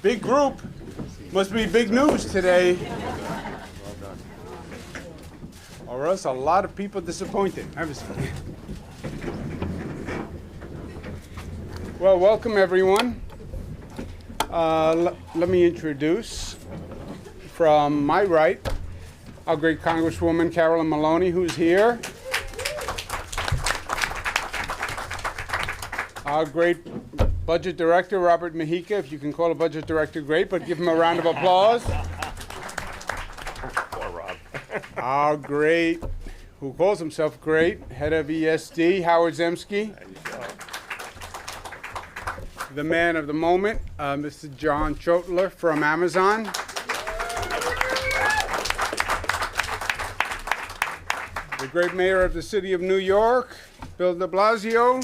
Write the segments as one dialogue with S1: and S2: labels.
S1: Big group. Must be big news today. Or else a lot of people disappointed. Well, welcome everyone. Let me introduce, from my right, our great Congresswoman Carolyn Maloney, who's here. Our great Budget Director, Robert Mahica, if you can call a Budget Director great, but give him a round of applause.
S2: Poor Rob.
S1: Our great, who calls himself great, Head of ESD, Howard Zemsky. The man of the moment, Mr. John Schttler from Amazon. The great mayor of the city of New York, Bill de Blasio.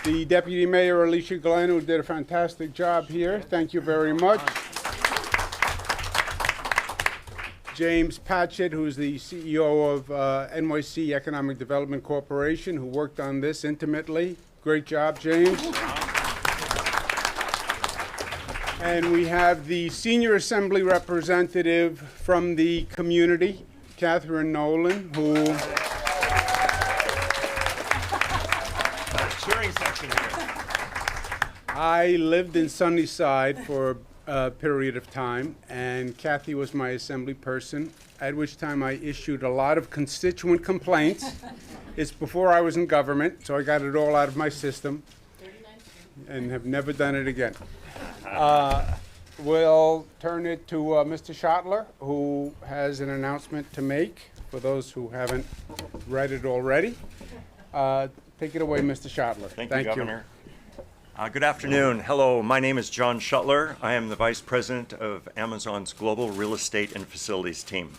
S1: The deputy mayor, Alysha, who did a fantastic job here. Thank you very much. James Patchett, who's the CEO of NYC Economic Development Corporation, who worked on this intimately. Great job, James. And we have the senior assembly representative from the community, Catherine Nolan, who...
S2: Cheering section here.
S1: I lived in Sunnyside for a period of time, and Kathy was my assembly person, at which time I issued a lot of constituent complaints. It's before I was in government, so I got it all out of my system and have never done it again. We'll turn it to Mr. Schttler, who has an announcement to make for those who haven't read it already. Take it away, Mr. Schttler.
S2: Thank you, Governor. Good afternoon. Hello, my name is John Schttler. I am the Vice President of Amazon's Global Real Estate and Facilities team.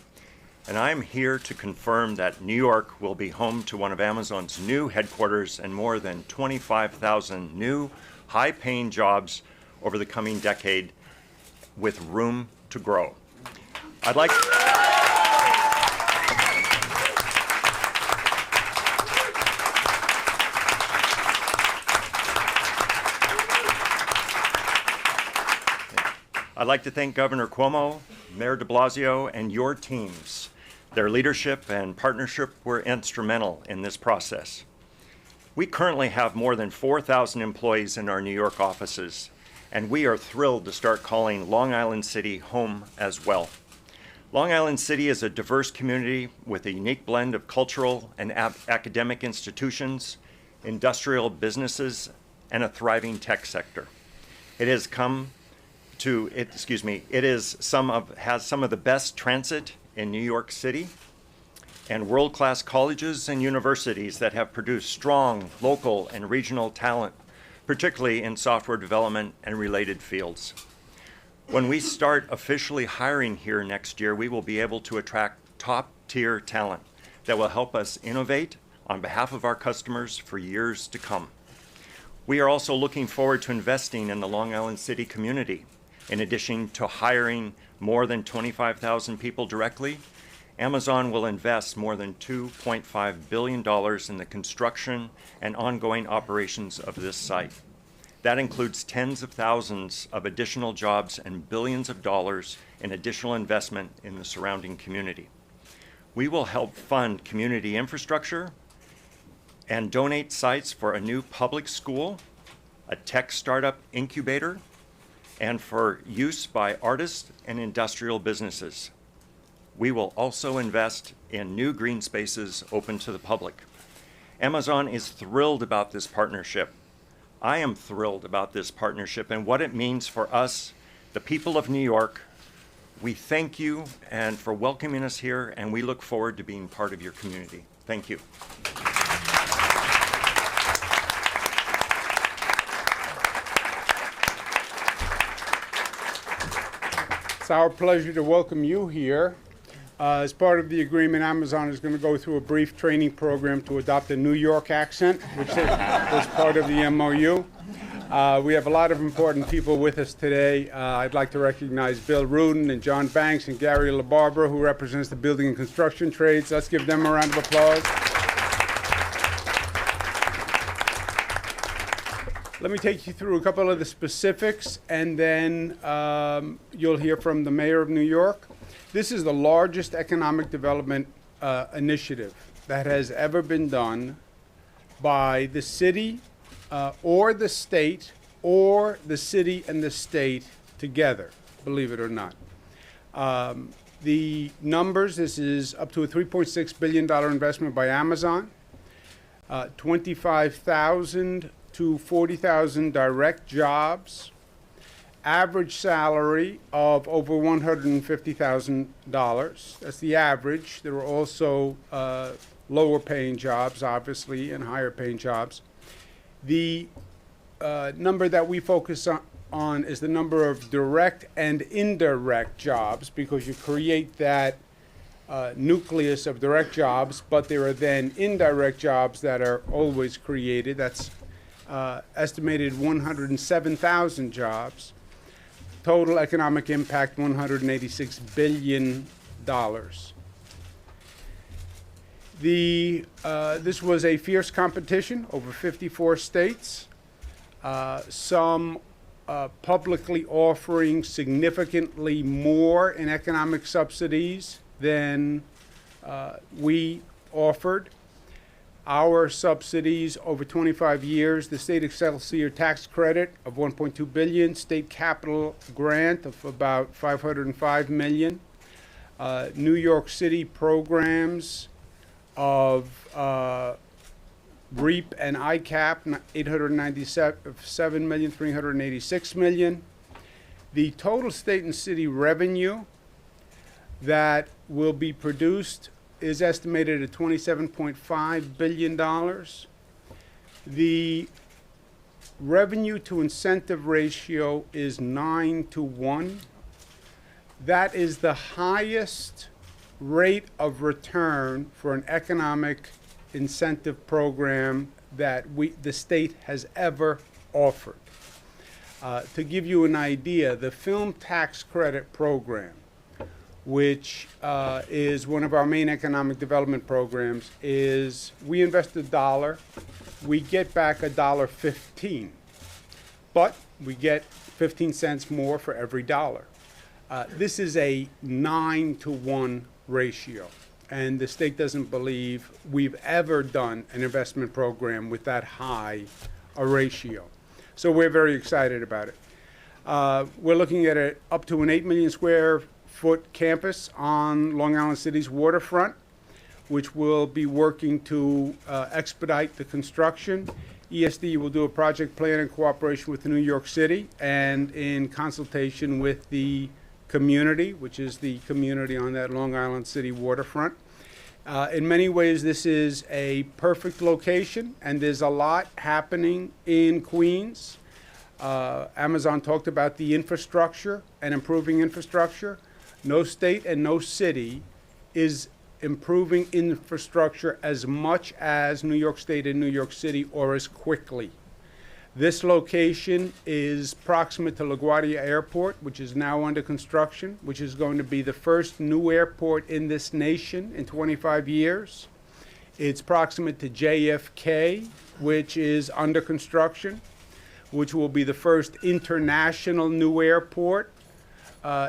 S2: And I am here to confirm that New York will be home to one of Amazon's new headquarters and more than 25,000 new high-paying jobs over the coming decade with room to grow. I'd like to thank Governor Cuomo, Mayor de Blasio, and your teams. Their leadership and partnership were instrumental in this process. We currently have more than 4,000 employees in our New York offices, and we are thrilled to start calling Long Island City home as well. Long Island City is a diverse community with a unique blend of cultural and academic institutions, industrial businesses, and a thriving tech sector. It has some of the best transit in New York City and world-class colleges and universities that have produced strong local and regional talent, particularly in software development and related fields. When we start officially hiring here next year, we will be able to attract top-tier talent that will help us innovate on behalf of our customers for years to come. We are also looking forward to investing in the Long Island City community. In addition to hiring more than 25,000 people directly, Amazon will invest more than $2.5 billion in the construction and ongoing operations of this site. That includes tens of thousands of additional jobs and billions of dollars in additional investment in the surrounding community. We will help fund community infrastructure and donate sites for a new public school, a tech startup incubator, and for use by artists and industrial businesses. We will also invest in new green spaces open to the public. Amazon is thrilled about this partnership. I am thrilled about this partnership and what it means for us, the people of New York. We thank you and for welcoming us here, and we look forward to being part of your community. Thank you.
S1: It's our pleasure to welcome you here. As part of the agreement, Amazon is going to go through a brief training program to adopt a New York accent, which is part of the MOU. We have a lot of important people with us today. I'd like to recognize Bill Rudin and John Banks and Gary LaBarbera, who represents the building and construction trades. Let's give them a round of applause. Let me take you through a couple of the specifics, and then you'll hear from the mayor of New York. This is the largest economic development initiative that has ever been done by the city or the state or the city and the state together, believe it or not. The numbers, this is up to a $3.6 billion investment by Amazon, 25,000 to 40,000 direct jobs, average salary of over $150,000. That's the average. There are also lower paying jobs, obviously, and higher paying jobs. The number that we focus on is the number of direct and indirect jobs, because you create that nucleus of direct jobs, but there are then indirect jobs that are always created. That's estimated 107,000 jobs. Total economic impact, $186 billion. This was a fierce competition over 54 states, some publicly offering significantly more in economic subsidies than we offered. Our subsidies over 25 years, the state Excelsior tax credit of $1.2 billion, state capital grant of about $505 million, New York City programs of REAP and ICAP, $897,386 million. The total state and city revenue that will be produced is estimated at $27.5 billion. The revenue to incentive ratio is 9-to-1. That is the highest rate of return for an economic incentive program that the state has ever offered. To give you an idea, the film tax credit program, which is one of our main economic development programs, is we invest $1, we get back $1.15, but we get 15 cents more for every dollar. This is a 9-to-1 ratio, and the state doesn't believe we've ever done an investment program with that high a ratio. So we're very excited about it. We're looking at up to an 8 million square foot campus on Long Island City's waterfront, which will be working to expedite the construction. ESD will do a project plan in cooperation with New York City and in consultation with the community, which is the community on that Long Island City waterfront. In many ways, this is a perfect location, and there's a lot happening in Queens. Amazon talked about the infrastructure and improving infrastructure. No state and no city is improving infrastructure as much as New York State and New York City, or as quickly. This location is proximate to LaGuardia Airport, which is now under construction, which is going to be the first new airport in this nation in 25 years. It's proximate to JFK, which is under construction, which will be the first international new airport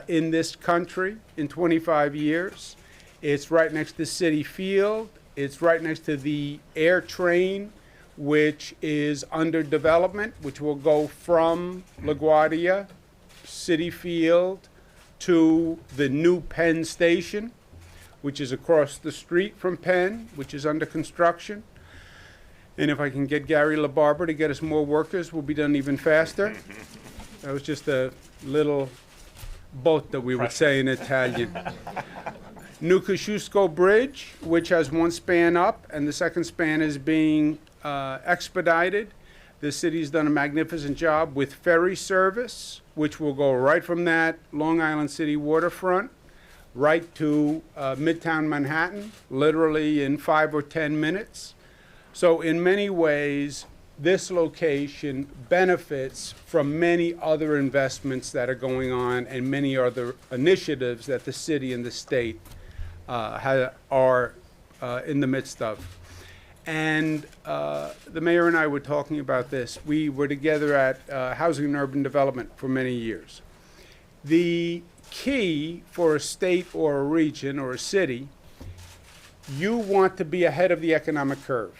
S1: in this country in 25 years. It's right next to Citi Field. It's right next to the air train, which is under development, which will go from LaGuardia, Citi Field, to the new Penn Station, which is across the street from Penn, which is under construction. And if I can get Gary LaBarber to get us more workers, we'll be done even faster. That was just a little boat that we would say in Italian. New Kosciuszko Bridge, which has one span up, and the second span is being expedited. The city's done a magnificent job with ferry service, which will go right from that Long Island City waterfront right to Midtown Manhattan, literally in 5 or 10 minutes. So in many ways, this location benefits from many other investments that are going on and many other initiatives that the city and the state are in the midst of. And the mayor and I were talking about this. We were together at Housing and Urban Development for many years. The key for a state or a region or a city, you want to be ahead of the economic curve.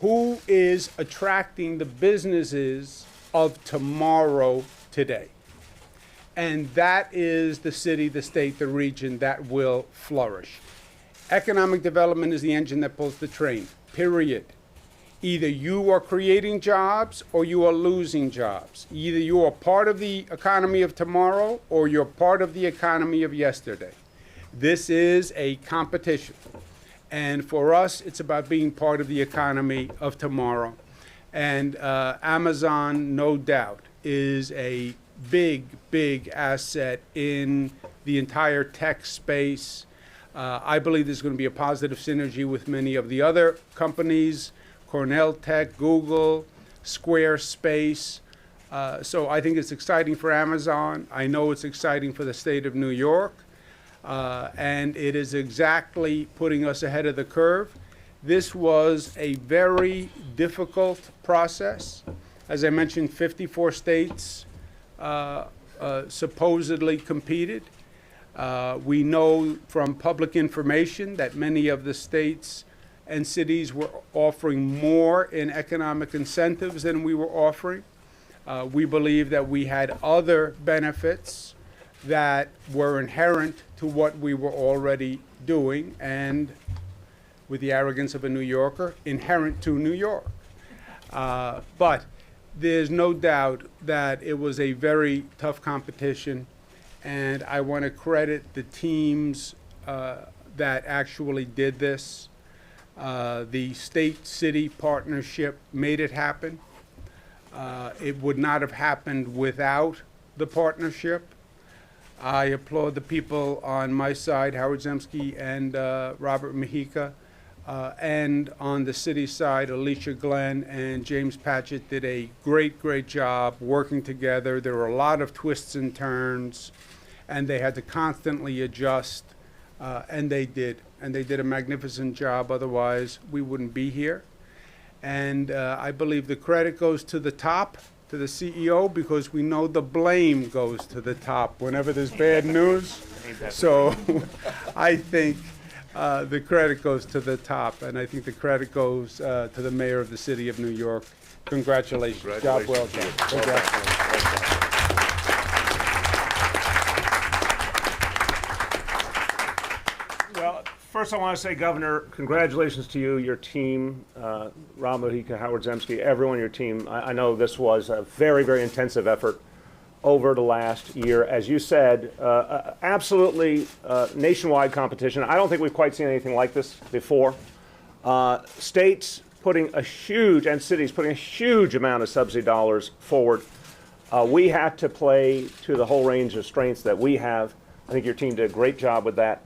S1: Who is attracting the businesses of tomorrow today? And that is the city, the state, the region that will flourish. Economic development is the engine that pulls the train, period. Either you are creating jobs or you are losing jobs. Either you are part of the economy of tomorrow or you're part of the economy of yesterday. This is a competition. And for us, it's about being part of the economy of tomorrow. And Amazon, no doubt, is a big, big asset in the entire tech space. I believe there's going to be a positive synergy with many of the other companies, Cornell Tech, Google, Squarespace. So I think it's exciting for Amazon. I know it's exciting for the state of New York. And it is exactly putting us ahead of the curve. This was a very difficult process. As I mentioned, 54 states supposedly competed. We know from public information that many of the states and cities were offering more in economic incentives than we were offering. We believe that we had other benefits that were inherent to what we were already doing, and with the arrogance of a New Yorker, inherent to New York. But there's no doubt that it was a very tough competition, and I want to credit the teams that actually did this. The state-city partnership made it happen. It would not have happened without the partnership. I applaud the people on my side, Howard Zemsky and Robert Mujica, and on the city side, Alysha Glenn and James Patchett did a great, great job working together. There were a lot of twists and turns, and they had to constantly adjust, and they did. And they did a magnificent job, otherwise we wouldn't be here. And I believe the credit goes to the top, to the CEO, because we know the blame goes to the top whenever there's bad news. So I think the credit goes to the top, and I think the credit goes to the mayor of the city of New York. Congratulations. Job well done. Congratulations.
S3: Well, first I want to say, Governor, congratulations to you, your team, Rob Mujica, Howard Zemsky, everyone on your team. I know this was a very, very intensive effort over the last year. As you said, absolutely nationwide competition. I don't think we've quite seen anything like this before. States putting a huge, and cities putting a huge amount of subsidy dollars forward. We had to play to the whole range of strengths that we have. I think your team did a great job with that.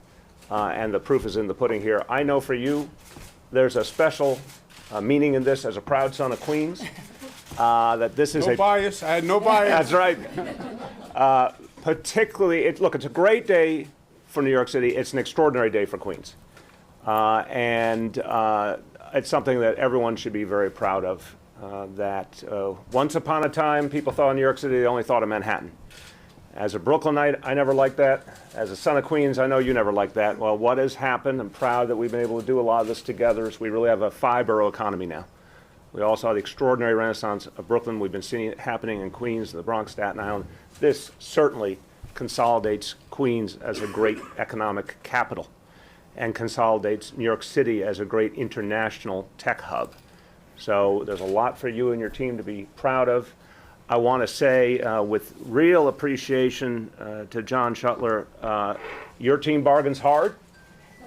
S3: And the proof is in the pudding here. I know for you, there's a special meaning in this as a proud son of Queens. That this is
S1: No bias. I had no bias.
S3: That's right. Particularly, look, it's a great day for New York City. It's an extraordinary day for Queens. And it's something that everyone should be very proud of. That once upon a time, people thought of New York City, they only thought of Manhattan. As a Brooklynite, I never liked that. As a son of Queens, I know you never liked that. Well, what has happened, I'm proud that we've been able to do a lot of this together, is we really have a 5-borough economy now. We also have the extraordinary renaissance of Brooklyn. We've been seeing it happening in Queens, the Bronx, Staten Island. This certainly consolidates Queens as a great economic capital and consolidates New York City as a great international tech hub. So there's a lot for you and your team to be proud of. I want to say with real appreciation to John Schttler, your team bargains hard,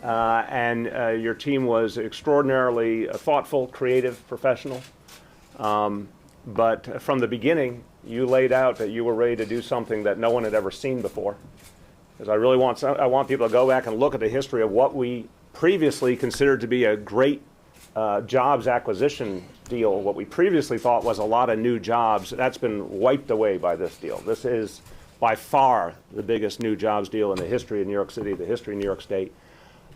S3: and your team was extraordinarily thoughtful, creative, professional. But from the beginning, you laid out that you were ready to do something that no one had ever seen before. Because I want people to go back and look at the history of what we previously considered to be a great jobs acquisition deal. What we previously thought was a lot of new jobs, that's been wiped away by this deal. This is by far the biggest new jobs deal in the history of New York City, the history of New York State.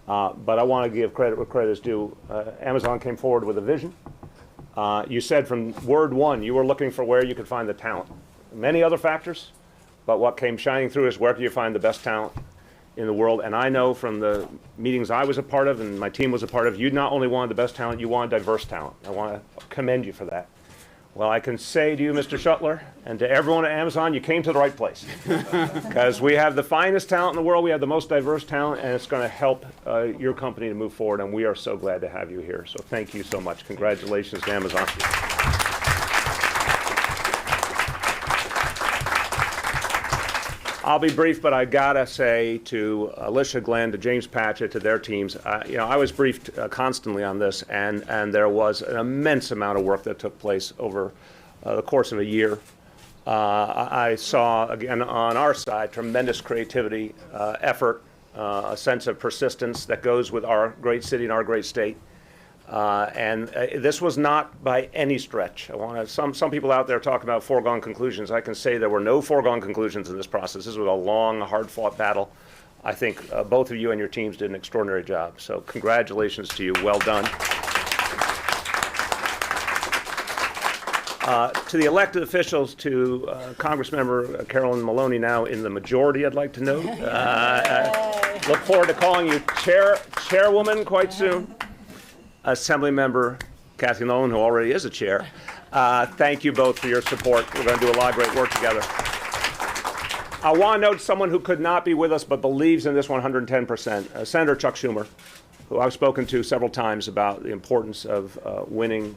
S3: But I want to give credit where credit is due. Amazon came forward with a vision. You said from word one, you were looking for where you could find the talent. Many other factors, but what came shining through is where can you find the best talent in the world. And I know from the meetings I was a part of and my team was a part of, you not only wanted the best talent, you wanted diverse talent. I want to commend you for that. Well, I can say to you, Mr. Schttler, and to everyone at Amazon, you came to the right place. Because we have the finest talent in the world, we have the most diverse talent, and it's going to help your company to move forward, and we are so glad to have you here. So thank you so much. Congratulations to Amazon. I'll be brief, but I gotta say to Alysha, Glenn, to James Patchett, to their teams, I was briefed constantly on this, and there was an immense amount of work that took place over the course of a year. I saw, again, on our side, tremendous creativity, effort, a sense of persistence that goes with our great city and our great state. And this was not by any stretch. Some people out there talk about foregone conclusions. I can say there were no foregone conclusions in this process. This was a long, hard-fought battle. I think both of you and your teams did an extraordinary job. So congratulations to you. Well done. To the elected officials, to Congressmember Carolyn Maloney, now in the majority, I'd like to note. Look forward to calling you chairwoman quite soon. Assemblymember Kathy Nolan, who already is a chair, thank you both for your support. We're going to do a lot of great work together. I want to note someone who could not be with us but believes in this 110%, Senator Chuck Schumer, who I've spoken to several times about the importance of winning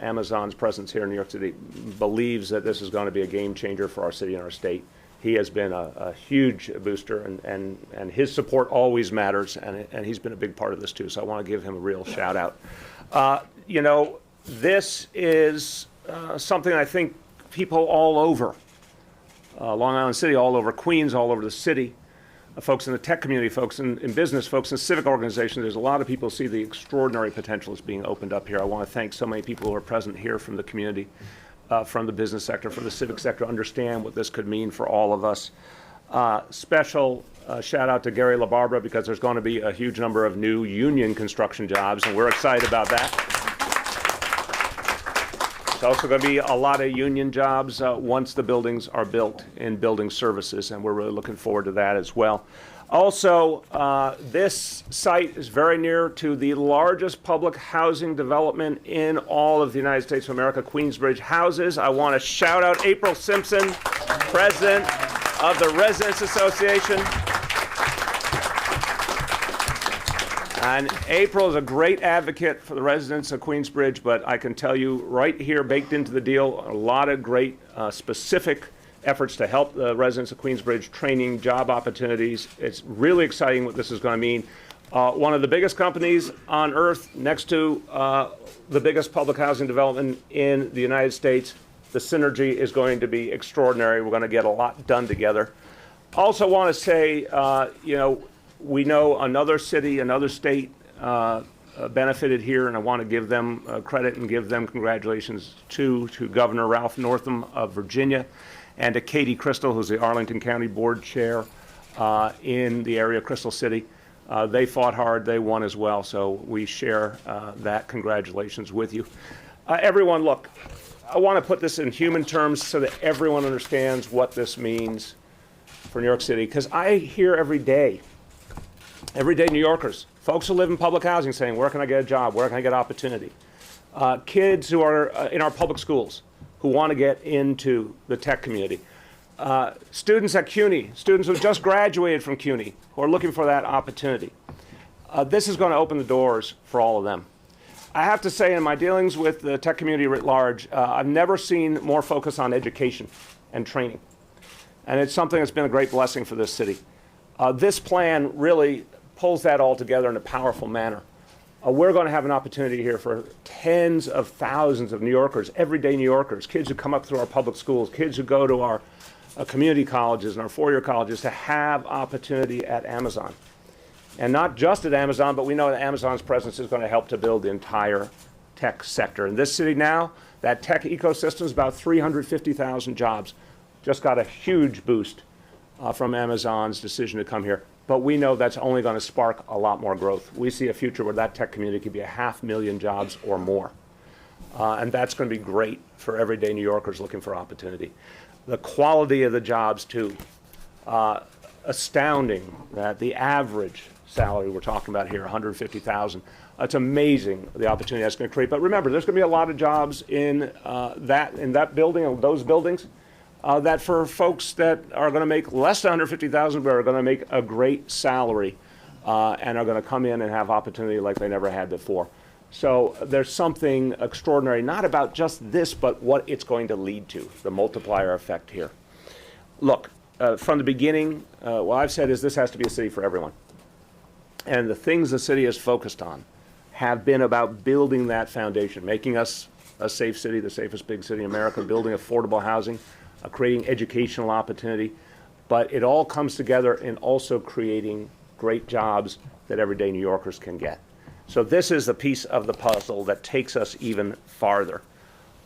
S3: Amazon's presence here in New York City, believes that this is going to be a game changer for our city and our state. He has been a huge booster, and his support always matters, and he's been a big part of this too, so I want to give him a real shout out. This is something I think people all over Long Island City, all over Queens, all over the city, folks in the tech community, folks in business, folks in civic organizations, there's a lot of people who see the extraordinary potential that's being opened up here. I want to thank so many people who are present here from the community. From the business sector, from the civic sector, understand what this could mean for all of us. Special shout out to Gary LaBarbera, because there's going to be a huge number of new union construction jobs, and we're excited about that. There's also going to be a lot of union jobs once the buildings are built in building services, and we're really looking forward to that as well. Also, this site is very near to the largest public housing development in all of the United States of America, Queensbridge Houses. I want to shout out April Simpson, president of the Residents Association. And April is a great advocate for the residents of Queensbridge, but I can tell you right here, baked into the deal, a lot of great specific efforts to help the residents of Queensbridge, training, job opportunities. It's really exciting what this is going to mean. One of the biggest companies on earth, next to the biggest public housing development in the United States. The synergy is going to be extraordinary. We're going to get a lot done together. Also want to say, we know another city, another state benefited here, and I want to give them credit and give them congratulations to Governor Ralph Northam of Virginia, and to Katie Crystal, who's the Arlington County Board Chair in the area of Crystal City. They fought hard, they won as well, so we share that congratulations with you. Everyone, look, I want to put this in human terms so that everyone understands what this means for New York City, because I hear every day New Yorkers, folks who live in public housing saying, where can I get a job, where can I get opportunity? Kids who are in our public schools, who want to get into the tech community. Students at CUNY, students who just graduated from CUNY, who are looking for that opportunity. This is going to open the doors for all of them. I have to say, in my dealings with the tech community writ large, I've never seen more focus on education and training. And it's something that's been a great blessing for this city. This plan really pulls that all together in a powerful manner. We're going to have an opportunity here for tens of thousands of New Yorkers, everyday New Yorkers, kids who come up through our public schools, kids who go to our community colleges and our four-year colleges, to have opportunity at Amazon. And not just at Amazon, but we know that Amazon's presence is going to help to build the entire tech sector. In this city now, that tech ecosystem is about 350,000 jobs. Just got a huge boost from Amazon's decision to come here. but we know that's only going to spark a lot more growth. We see a future where that tech community could be 500,000 jobs or more. And that's going to be great for everyday New Yorkers looking for opportunity. The quality of the jobs, too. Astounding that the average salary we're talking about here, $150,000. It's amazing the opportunity that's going to create. But remember, there's going to be a lot of jobs in that building, and those buildings, that for folks that are going to make less than $150,000, but are going to make a great salary, and are going to come in and have opportunity like they never had before. So there's something extraordinary, not about just this, but what it's going to lead to, the multiplier effect here. Look, from the beginning, what I've said is this has to be a city for everyone. And the things the city has focused on have been about building that foundation, making us a safe city, the safest big city in America, building affordable housing, creating educational opportunity. But it all comes together in also creating great jobs that everyday New Yorkers can get. So this is the piece of the puzzle that takes us even farther.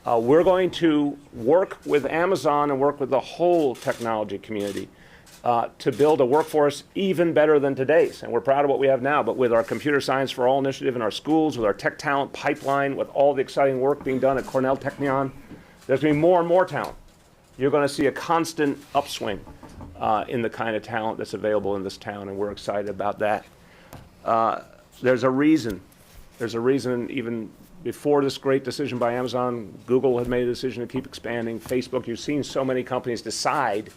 S3: We're going to work with Amazon and work with the whole technology community to build a workforce even better than today's. And we're proud of what we have now, but with our Computer Science for All initiative in our schools, with our tech talent pipeline, with all the exciting work being done at Cornell Technion, there's going to be more and more talent. You're going to see a constant upswing in the kind of talent that's available in this town, and we're excited about that. There's a reason even before this great decision by Amazon, Google had made a decision to keep expanding. Facebook, you've seen so many companies decide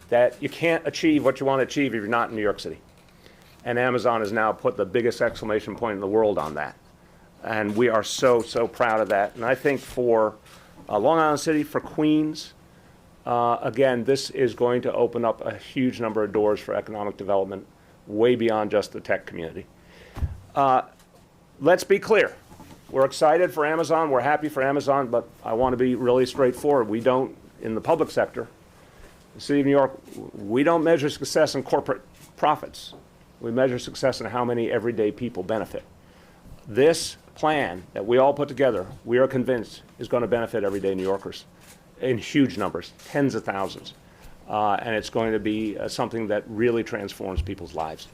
S3: that you can't achieve what you want to achieve if you're not in New York City. And Amazon has now put the biggest exclamation point in the world on that. And we are so, so proud of that. And I think for Long Island City, for Queens, again, this is going to open up a huge number of doors for economic development way beyond just the tech community. Let's be clear. We're excited for Amazon. We're happy for Amazon, but I want to be really straightforward. We don't, in the public sector, the City of New York, we don't measure success in corporate profits. We measure success in how many everyday people benefit. This plan that we all put together, we are convinced, is going to benefit everyday New Yorkers in huge numbers, tens of thousands. And it's going to be something that really transforms people's lives.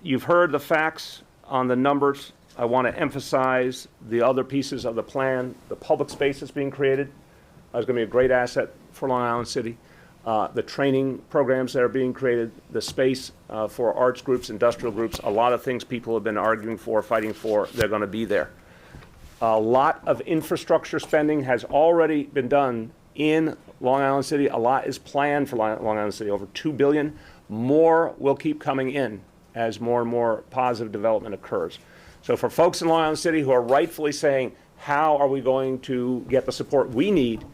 S3: You've heard the facts on the numbers. I want to emphasize the other pieces of the plan. The public space that's being created is going to be a great asset for Long Island City. The training programs that are being created, the space for arts groups, industrial groups, a lot of things people have been arguing for, fighting for, they're going to be there. A lot of infrastructure spending has already been done in Long Island City. A lot is planned for Long Island City, over $2 billion. More will keep coming in as more and more positive development occurs. So for folks in Long Island City who are rightfully saying, how are we going to get the support we need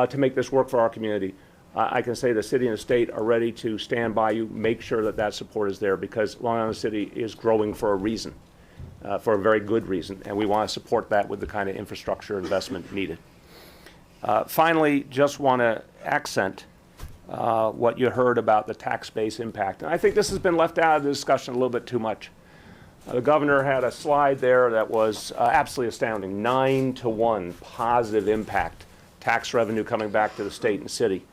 S3: to make this work for our community? I can say the city and the state are ready to stand by you, make sure that that support is there, because Long Island City is growing for a reason, for a very good reason, and we want to support that with the kind of infrastructure investment needed. Finally, just want to accent what you heard about the tax base impact. And I think this has been left out of the discussion a little bit too much. The governor had a slide there that was absolutely astounding, 9-to-1 positive impact, tax revenue coming back to the state and city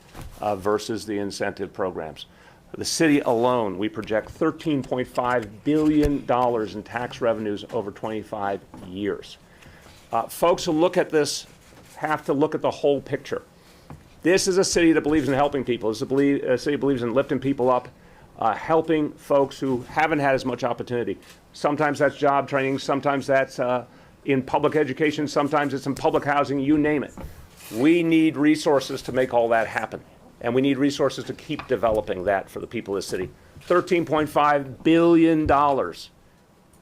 S3: versus the incentive programs. The city alone, we project $13.5 billion in tax revenues over 25 years. Folks who look at this have to look at the whole picture. This is a city that believes in helping people. This is a city that believes in lifting people up, helping folks who haven't had as much opportunity. Sometimes that's job training, sometimes that's in public education, sometimes it's in public housing, you name it. We need resources to make all that happen, and we need resources to keep developing that for the people of the city. $13.5 billion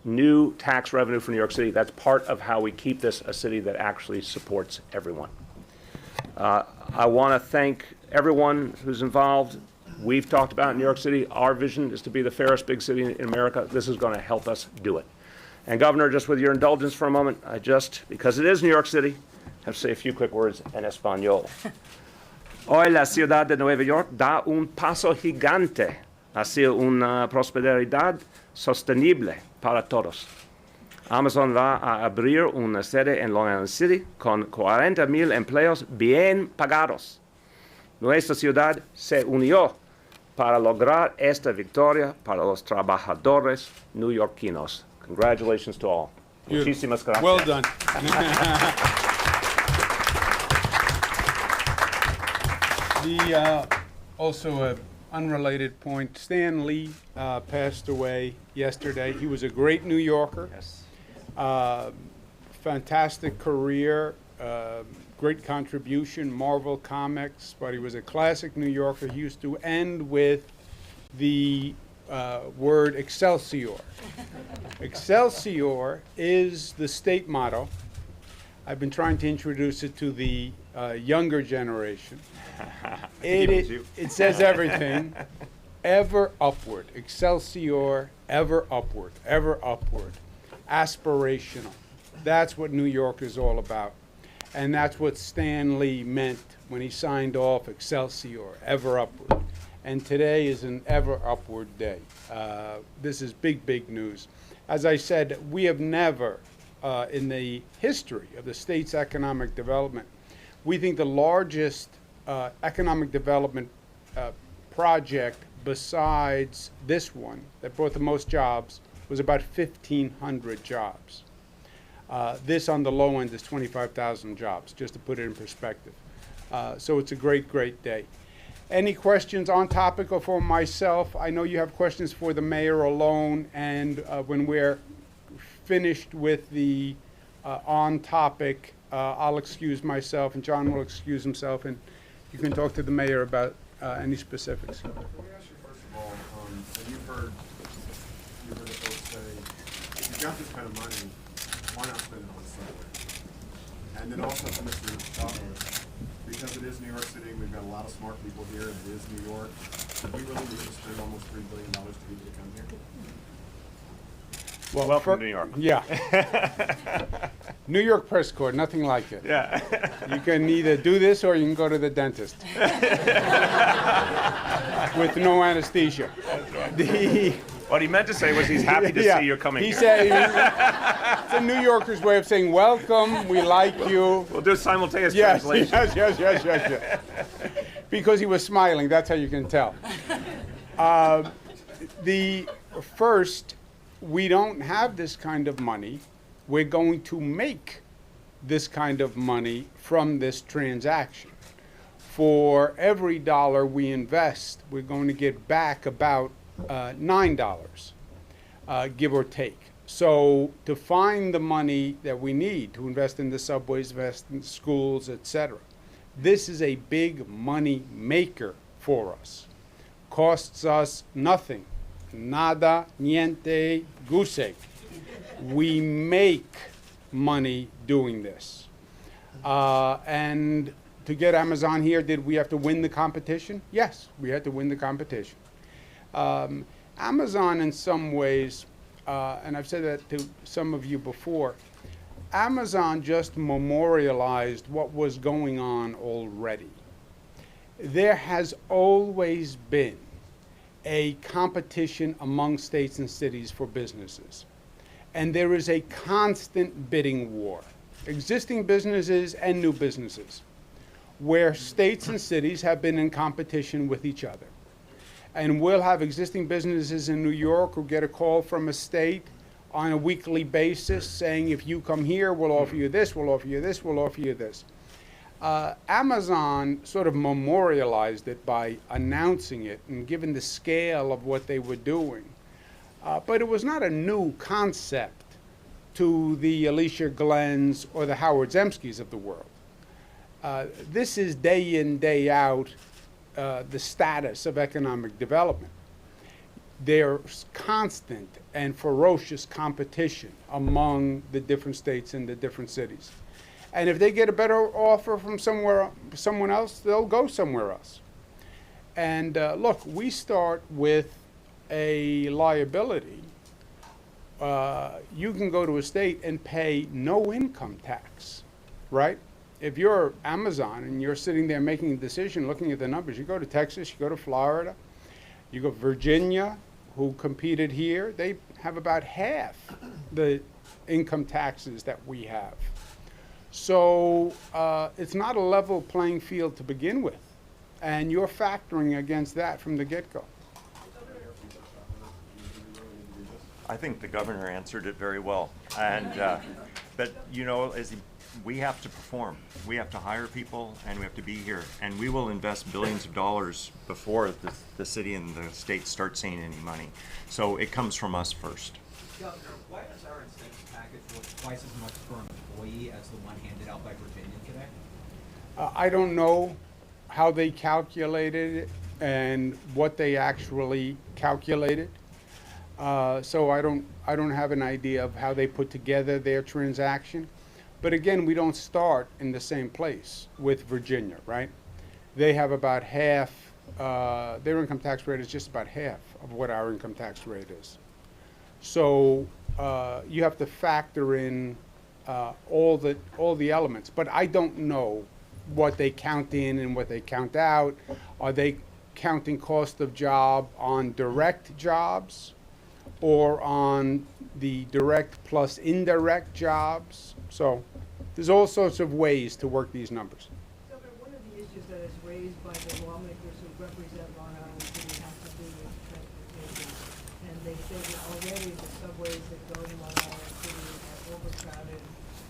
S3: new tax revenue for New York City. That's part of how we keep this a city that actually supports everyone. I want to thank everyone who's involved. We've talked about in New York City, our vision is to be the fairest big city in America. This is going to help us do it. And Governor, just with your indulgence for a moment, because it is New York City, have to say a few quick words in Espanol. Hoy la ciudad de Nueva York da un paso gigante hacia una prosperidad sostenible para todos. Amazon va a abrir una sede en Long Island City con 40,000 empleos bien pagados. Nuestra ciudad se unió para lograr esta victoria para los trabajadores neoyorquinos. Congratulations to all.
S1: Beautiful.
S3: Muchísimas gracias.
S1: Well done. Also an unrelated point, Stan Lee passed away yesterday. He was a great New Yorker.
S3: Yes.
S1: Fantastic career, great contribution, Marvel Comics, but he was a classic New Yorker. He used to end with the word Excelsior. Excelsior is the state motto. I've been trying to introduce it to the younger generation. It says everything. Ever upward. Excelsior, ever upward, ever upward. Aspirational. That's what New York is all about. And that's what Stan Lee meant when he signed off Excelsior, ever upward. And today is an ever upward day. This is big, big news. As I said, we have never, in the history of the state's economic development, we think the largest economic development project besides this one that brought the most jobs was about 1,500 jobs. This on the low end is 25,000 jobs, just to put it in perspective. So it's a great, great day. Any questions on topic or for myself? I know you have questions for the mayor alone, and when we're finished with the on topic, I'll excuse myself, and John will excuse himself, and you can talk to the mayor about any specifics.
S4: Let me ask you first of all, and you've heard the folks say, if you've got this kind of money, why not spend it on somewhere? And then also to Mr. Schttler, because it is New York City, we've got a lot of smart people here, and it is New York, we really need to spend almost $3 billion to get you to come here.
S1: Well,
S3: Welcome to New York.
S1: Yeah. New York Press Corps, nothing like it.
S3: Yeah.
S1: You can either do this or you can go to the dentist with no anesthesia.
S3: What he meant to say was he's happy to see you're coming
S1: He
S3: here.
S1: said it's a New Yorker's way of saying welcome, we like you.
S3: We'll do simultaneous
S1: Yes,
S3: translation.
S1: yes. Because he was smiling, that's how you can tell. We don't have this kind of money. We're going to make this kind of money from this transaction. For every dollar we invest, we're going to get back about $9, give or take. So to find the money that we need to invest in the subways, invest in schools, etc., this is a big money maker for us. Costs us nothing. Nada, niente, goose. We make money doing this. And to get Amazon here, did we have to win the competition? Yes, we had to win the competition. Amazon in some ways, and I've said that to some of you before, Amazon just memorialized what was going on already. There has always been a competition among states and cities for businesses. And there is a constant bidding war, existing businesses and new businesses, where states and cities have been in competition with each other. And we'll have existing businesses in New York who get a call from a state on a weekly basis saying, if you come here, we'll offer you this, we'll offer you this, we'll offer you this. Amazon sort of memorialized it by announcing it and given the scale of what they were doing. But it was not a new concept to the Alysha Glens or the Howard Zemskys of the world. This is day in, day out, the status of economic development. There's constant and ferocious competition among the different states and the different cities. And if they get a better offer from someone else, they'll go somewhere else. And look, we start with a liability. You can go to a state and pay no income tax, right? If you're Amazon and you're sitting there making a decision, looking at the numbers, you go to Texas, you go to Florida, you go to Virginia, who competed here, they have about half the income taxes that we have. So it's not a level playing field to begin with. And you're factoring against that from the get-go.
S2: I think the governor answered it very well. And, but you know, we have to perform. We have to hire people and we have to be here. And we will invest billions of dollars before the city and the state start seeing any money. So it comes from us first.
S5: Governor, why does our incentives package worth twice as much per employee as the one handed out by Virginia today?
S1: I don't know how they calculated it and what they actually calculated. So I don't have an idea of how they put together their transaction. But again, we don't start in the same place with Virginia, right? They have about half, their income tax rate is just about half of what our income tax rate is. So you have to factor in all the elements. But I don't know what they count in and what they count out. Are they counting cost of job on direct jobs or on the direct plus indirect jobs? So there's all sorts of ways to work these numbers.
S6: Governor, one of the issues that is raised by the lawmakers who represent Long Island City has to do with transportation. And they say that already the subways that go to Long Island City are overcrowded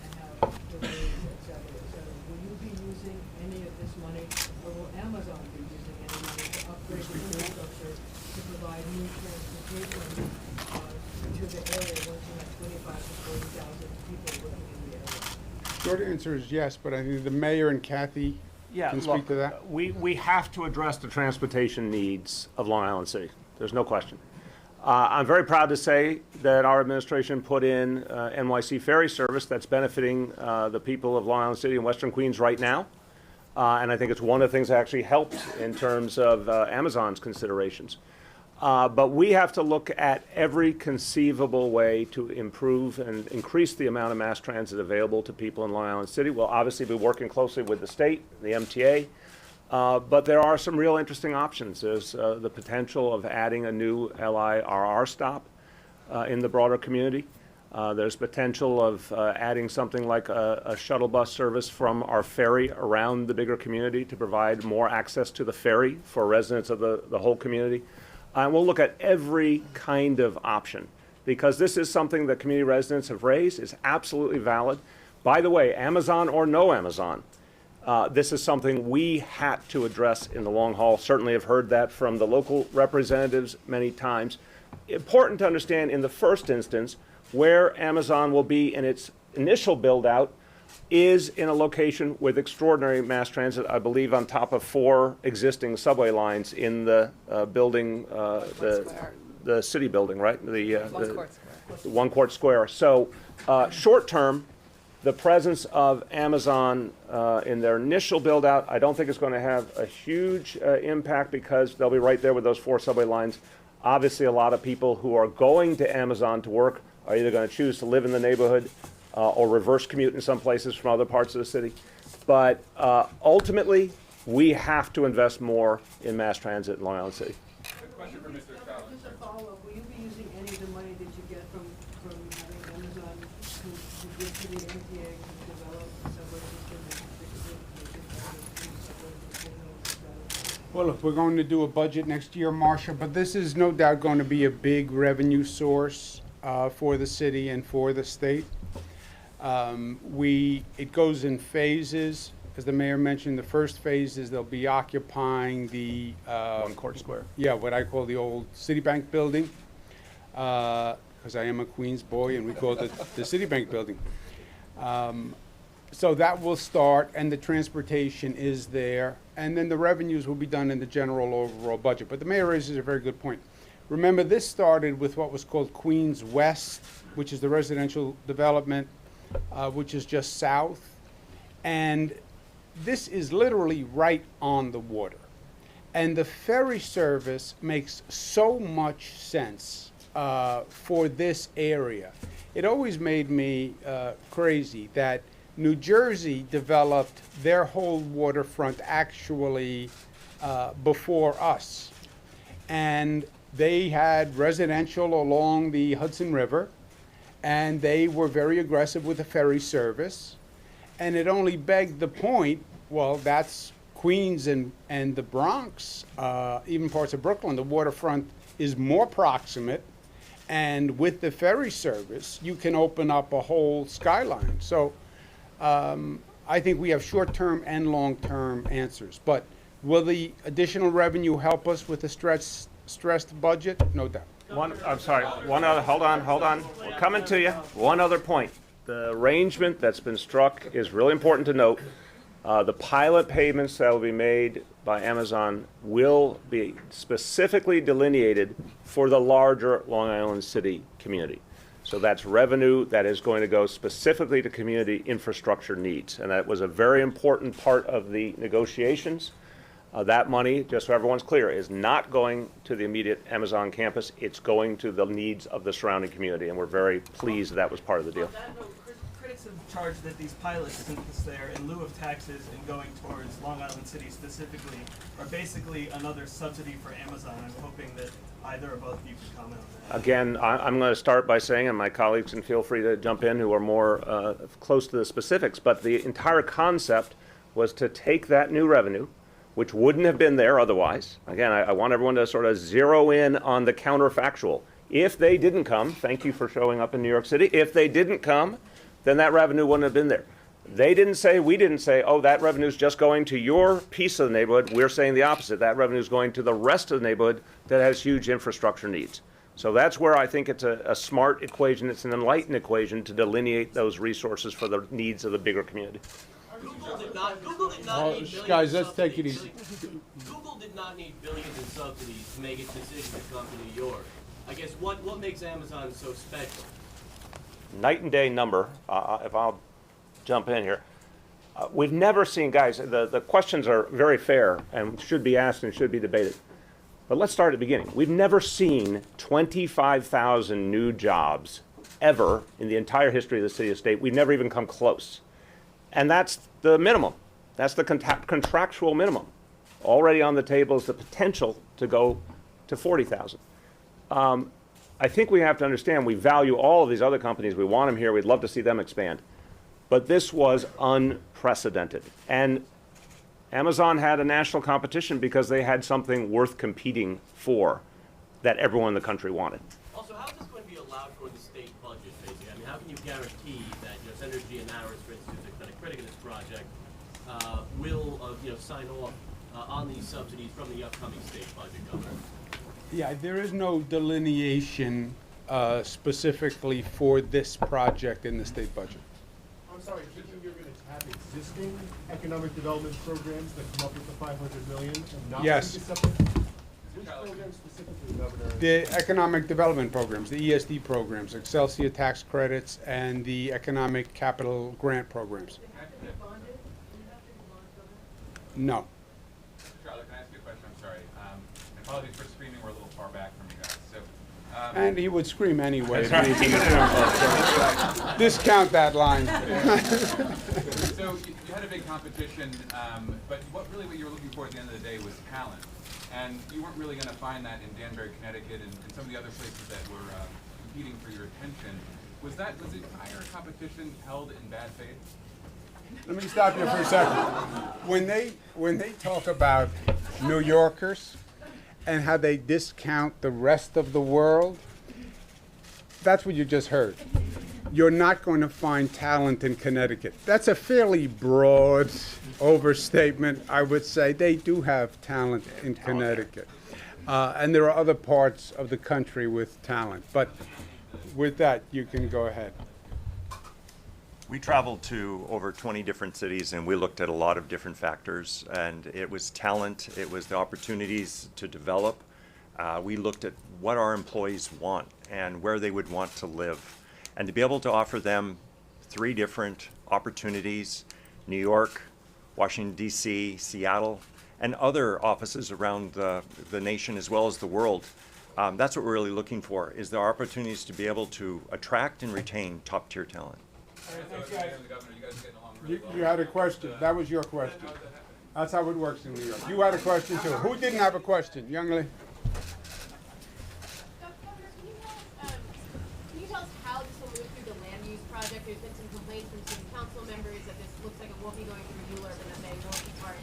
S6: and have delays, et cetera. So will you be using any of this money, or will Amazon be using any money to upgrade the infrastructure to provide new transportation to the area once you have 25 to 40,000 people working in the area?
S1: Short answer is yes, but I think the mayor and Kathy can speak to that.
S3: We have to address the transportation needs of Long Island City. There's no question. I'm very proud to say that our administration put in NYC ferry service that's benefiting the people of Long Island City and Western Queens right now. And I think it's one of the things that actually helped in terms of Amazon's considerations. But we have to look at every conceivable way to improve and increase the amount of mass transit available to people in Long Island City. We'll obviously be working closely with the state, the MTA, but there are some real interesting options. There's the potential of adding a new LIRR stop in the broader community. There's potential of adding something like a shuttle bus service from our ferry around the bigger community to provide more access to the ferry for residents of the whole community. And we'll look at every kind of option because this is something that community residents have raised. It's absolutely valid. By the way, Amazon or no Amazon, this is something we had to address in the long haul. Certainly have heard that from the local representatives many times. Important to understand in the first instance where Amazon will be in its initial build out is in a location with extraordinary mass transit, I believe on top of 4 existing subway lines in the building, the city building, right? The One Court Square. So short term, the presence of Amazon in their initial build out, I don't think it's going to have a huge impact because they'll be right there with those 4 subway lines. Obviously, a lot of people who are going to Amazon to work are either going to choose to live in the neighborhood or reverse commute in some places from other parts of the city. But ultimately, we have to invest more in mass transit in Long Island City.
S6: Question for Mr. Just a follow-up, will you be using any of the money that you get from having Amazon to give to the MTA to develop the subway system and
S1: Well, look, we're going to do a budget next year, Marcia, but this is no doubt going to be a big revenue source for the city and for the state. It goes in phases. As the mayor mentioned, the first phase is they'll be occupying the
S3: One Court Square.
S1: Yeah, what I call the old Citibank building, because I am a Queens boy and we call it the Citibank building. So that will start, and the transportation is there, and then the revenues will be done in the general overall budget. But the mayor raises a very good point. Remember, this started with what was called Queens West, which is the residential development, which is just south. And this is literally right on the water. And the ferry service makes so much sense for this area. It always made me crazy that New Jersey developed their whole waterfront actually before us. And they had residential along the Hudson River, and they were very aggressive with the ferry service. And it only begged the point, well, that's Queens and the Bronx, even parts of Brooklyn, the waterfront is more proximate. And with the ferry service, you can open up a whole skyline. So I think we have short-term and long-term answers. But will the additional revenue help us with the stressed budget? No doubt.
S3: I'm sorry, one other, hold on. We're coming to you. One other point. The arrangement that's been struck is really important to note. The pilot payments that will be made by Amazon will be specifically delineated for the larger Long Island City community. So that's revenue that is going to go specifically to community infrastructure needs. And that was a very important part of the negotiations. That money, just so everyone's clear, is not going to the immediate Amazon campus. It's going to the needs of the surrounding community, and we're very pleased that was part of the deal.
S7: On that note, critics have charged that these pilots, since they're in lieu of taxes and going towards Long Island City specifically, are basically another subsidy for Amazon. I'm hoping that either or both of you could comment on that.
S3: Again, I'm going to start by saying, and my colleagues can feel free to jump in who are more close to the specifics, but the entire concept was to take that new revenue, which wouldn't have been there otherwise. Again, I want everyone to sort of zero in on the counterfactual. If they didn't come, thank you for showing up in New York City, if they didn't come, then that revenue wouldn't have been there. They didn't say, we didn't say, oh, that revenue is just going to your piece of the neighborhood. We're saying the opposite. That revenue is going to the rest of the neighborhood that has huge infrastructure needs. So that's where I think it's a smart equation. It's an enlightened equation to delineate those resources for the needs of the bigger community.
S8: Google did not need billions
S1: Guys,
S8: in
S1: let's take it
S8: subsidies.
S1: easy.
S8: Google did not need billions in subsidies to make its decision to come to New York. I guess what makes Amazon so special?
S3: Night and day number, if I'll jump in here. We've never seen, guys, the questions are very fair and should be asked and should be debated. But let's start at the beginning. We've never seen 25,000 new jobs ever in the entire history of the city or state. We've never even come close. And that's the minimum. That's the contractual minimum. Already on the table is the potential to go to 40,000. I think we have to understand we value all of these other companies. We want them here. We'd love to see them expand. But this was unprecedented. And Amazon had a national competition because they had something worth competing for that everyone in the country wanted.
S8: Also, how is this going to be allowed for the state budget, basically? I mean, how can you guarantee that, Energy and Ours, for instance, who's been a critic of this project, will, sign off on these subsidies from the upcoming state budget, Governor?
S1: Yeah, there is no delineation specifically for this project in the state budget.
S4: I'm sorry, thinking you're gonna tap existing economic development programs that come up with the 500 million and not
S1: Yes.
S4: make a separate? Which program specifically, Governor?
S1: The economic development programs, the ESD programs, Excelsior tax credits, and the economic capital grant programs. No.
S9: Schttler, can I ask you a question? I'm sorry. Apologies for screaming. We're a little far back from you guys. So,
S1: And he would scream anyway. Discount that line.
S9: so you had a big competition, but what you were looking for at the end of the day was talent. And you weren't really going to find that in Danbury, Connecticut, and some of the other places that were competing for your attention. Was the entire competition held in bad faith?
S1: Let me stop you for a second. When they talk about New Yorkers and how they discount the rest of the world, that's what you just heard. You're not going to find talent in Connecticut. That's a fairly broad overstatement, I would say. They do have talent in Connecticut. And there are other parts of the country with talent. But with that, you can go ahead.
S2: We traveled to over 20 different cities and we looked at a lot of different factors, and it was talent, it was the opportunities to develop. We looked at what our employees want and where they would want to live. And to be able to offer them 3 different opportunities, New York, Washington, D.C., Seattle, and other offices around the nation as well as the world. That's what we're really looking for, is the opportunities to be able to attract and retain top-tier talent.
S1: You had a question. That was your question. That's how it works in New York. You had a question too. Who didn't have a question? Young lady?
S10: Governor, can you tell us how this will move through the land use project? There's been some complaints from city council members that this looks like a Wacky going through Schttler, but that they won't be part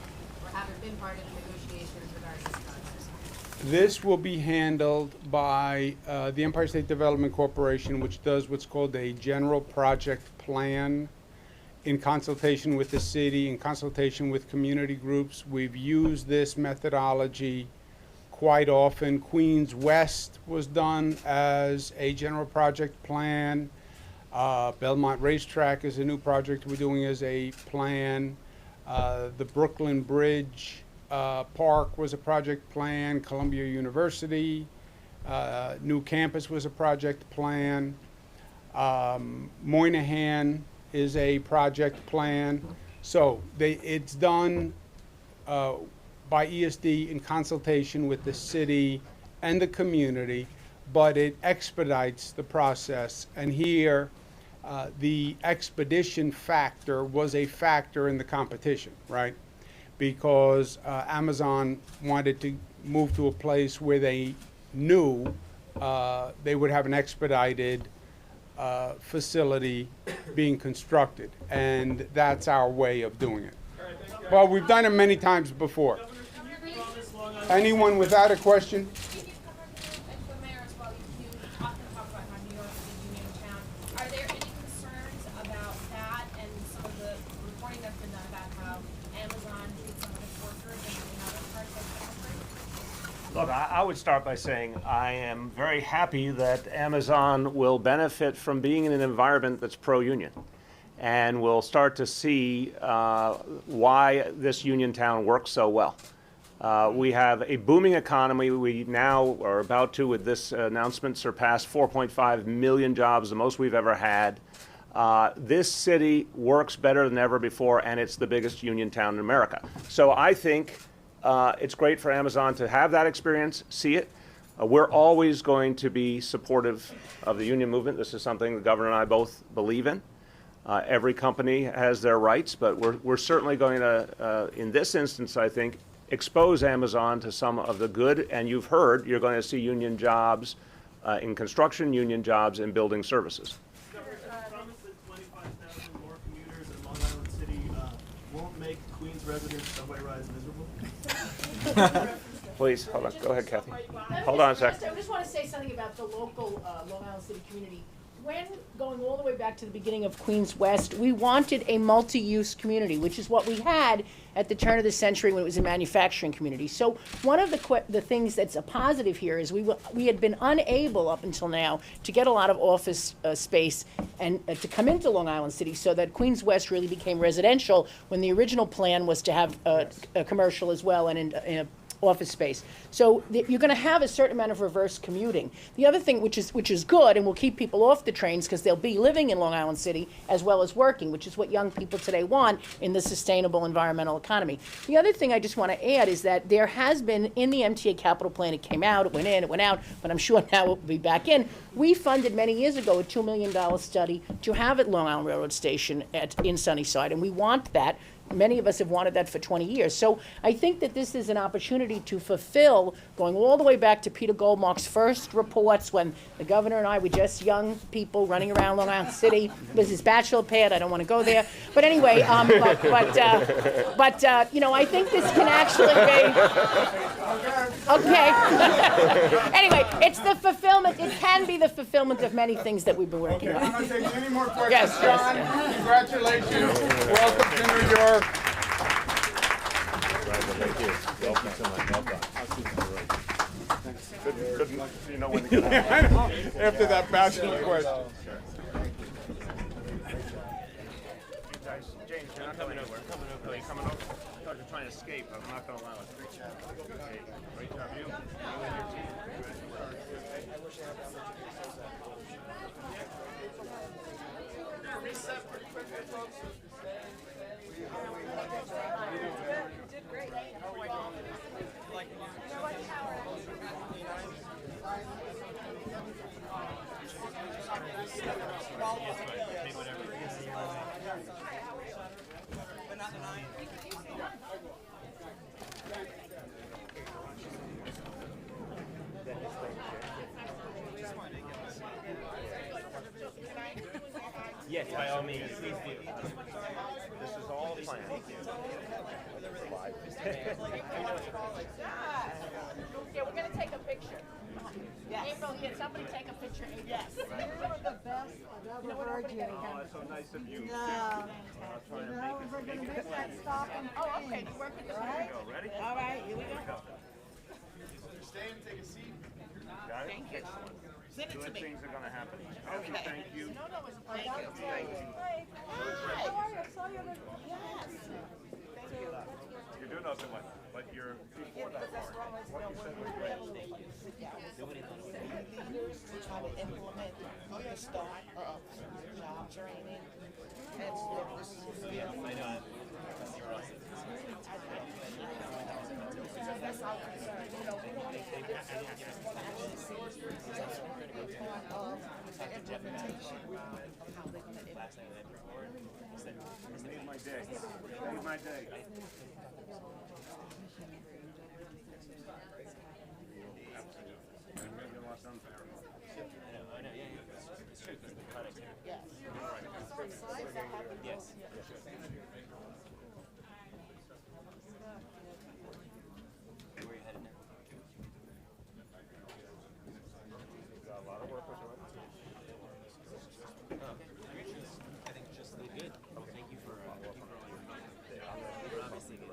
S10: or haven't part of the negotiations regarding this project?
S1: This will be handled by the Empire State Development Corporation, which does what's called a general project plan in consultation with the city, in consultation with community groups. We've used this methodology quite often. Queens West was done as a general project plan. Belmont Racetrack is a new project we're doing as a plan. The Brooklyn Bridge Park was a project plan. Columbia University, new campus was a project plan. Moynihan is a project plan. So it's done by ESD in consultation with the city and the community, but it expedites the process. And here, the expedition factor was a factor in the competition, right? Because Amazon wanted to move to a place where they knew they would have an expedited facility being constructed. And that's our way of doing it. Well, we've done it many times before. Anyone without a question?
S10: Are there any concerns about that and some of the reporting that's been done about how Amazon treats some of its workers in other parts of the country?
S3: Look, I would start by saying I am very happy that Amazon will benefit from being in an environment that's pro-union. And we'll start to see why this union town works so well. We have a booming economy. We now are about to, with this announcement, surpass 4.5 million jobs, the most we've ever had. This city works better than ever before, and it's the biggest union town in America. So I think it's great for Amazon to have that experience, see it. We're always going to be supportive of the union movement. This is something the governor and I both believe in. Every company has their rights, but we're certainly going to, in this instance, I think, expose Amazon to some of the good, and you've heard you're going to see union jobs in construction, union jobs in building services.
S7: Governor, promise that 25,000 more commuters in Long Island City won't make Queens residents' subway rides miserable?
S3: Please, hold on. Go ahead, Kathy. Hold on a sec.
S11: I just want to say something about the local Long Island City community. When going all the way back to the beginning of Queens West, we wanted a multi-use community, which is what we had at the turn of the century when it was a manufacturing community. So one of the things that's a positive here is we had been unable up until now to get a lot of office space and to come into Long Island City, so that Queens West really became residential when the original plan was to have a commercial as well and in a office space. So you're going to have a certain amount of reverse commuting. The other thing, which is good, and will keep people off the trains because they'll be living in Long Island City as well as working, which is what young people today want in the sustainable environmental economy. The other thing I just want to add is that there has been, in the MTA capital plan, it came out, it went in, it went out, but I'm sure now it will be back in. We funded many years ago a $2 million study to have at Long Island Railroad Station in Sunnyside, and we want that. Many of us have wanted that for 20 years. So I think that this is an opportunity to fulfill, going all the way back to Peter Goldmark's first reports when the governor and I were just young people running around Long Island City. It was his bachelor pad. I don't want to go there. But anyway, you know, I think this can actually be, okay. Anyway, it's the fulfillment. It can be the fulfillment of many things that we've been working on.
S1: I'm not taking any more questions.
S11: Yes,
S1: John,
S11: yes.
S1: Congratulations. Welcome to New York.
S3: Thank you. Welcome so much. Welcome. Good, you know when to get out.
S1: I know, after that bachelor question.
S3: James, you're not coming over. Are you coming over? I thought you were trying to escape. I'm not going to allow it. Okay. Great job, you. You and your team.
S12: Yes, by all means, please do.
S3: This is all planned.
S11: Yeah, we're gonna take a picture. April, can somebody take a picture? Yes.
S6: You're the best I've ever heard you.
S3: Oh, it's so nice of you.
S6: Yeah. You know, we're gonna make that stop and
S11: Oh, okay, you work with the
S6: right?
S3: Ready?
S6: All right, here we go.
S4: Stand, take a seat.
S3: Got it?
S11: Thank you. Send it to
S3: Good
S11: me.
S3: things are gonna happen.
S11: Okay.
S3: Thank you.
S11: No, no, it's a
S6: I
S11: pleasure.
S6: gotta tell you. Hey, how are you? I saw you on the. Yes.
S3: You do know so much, but you're before that part. What you said was great.
S13: Leaders to try to implement the start of job training and that's our concern. You know, we don't want to actually see that's going to be part of the implementation of how they're going to implement.
S3: Made my day. Made my day.
S13: Yes.
S12: Where are you headed now?
S3: Got a lot of work with you.
S12: Oh, okay. I think just good. Thank you for all your comments. We're obviously good.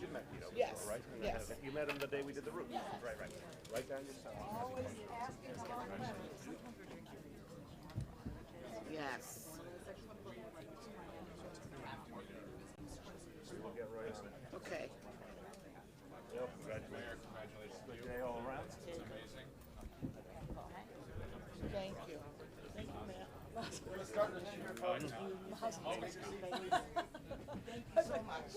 S3: You met Vito
S13: Yes.
S3: before, right?
S13: Yes.
S3: You met him the day we did the roof. Right. Right down your side.
S13: Yes.
S3: We'll get right on it.
S13: Okay.
S3: Well, congratulations. Good day all around.
S13: Thank you. Thank you, ma'am. Thank you so much.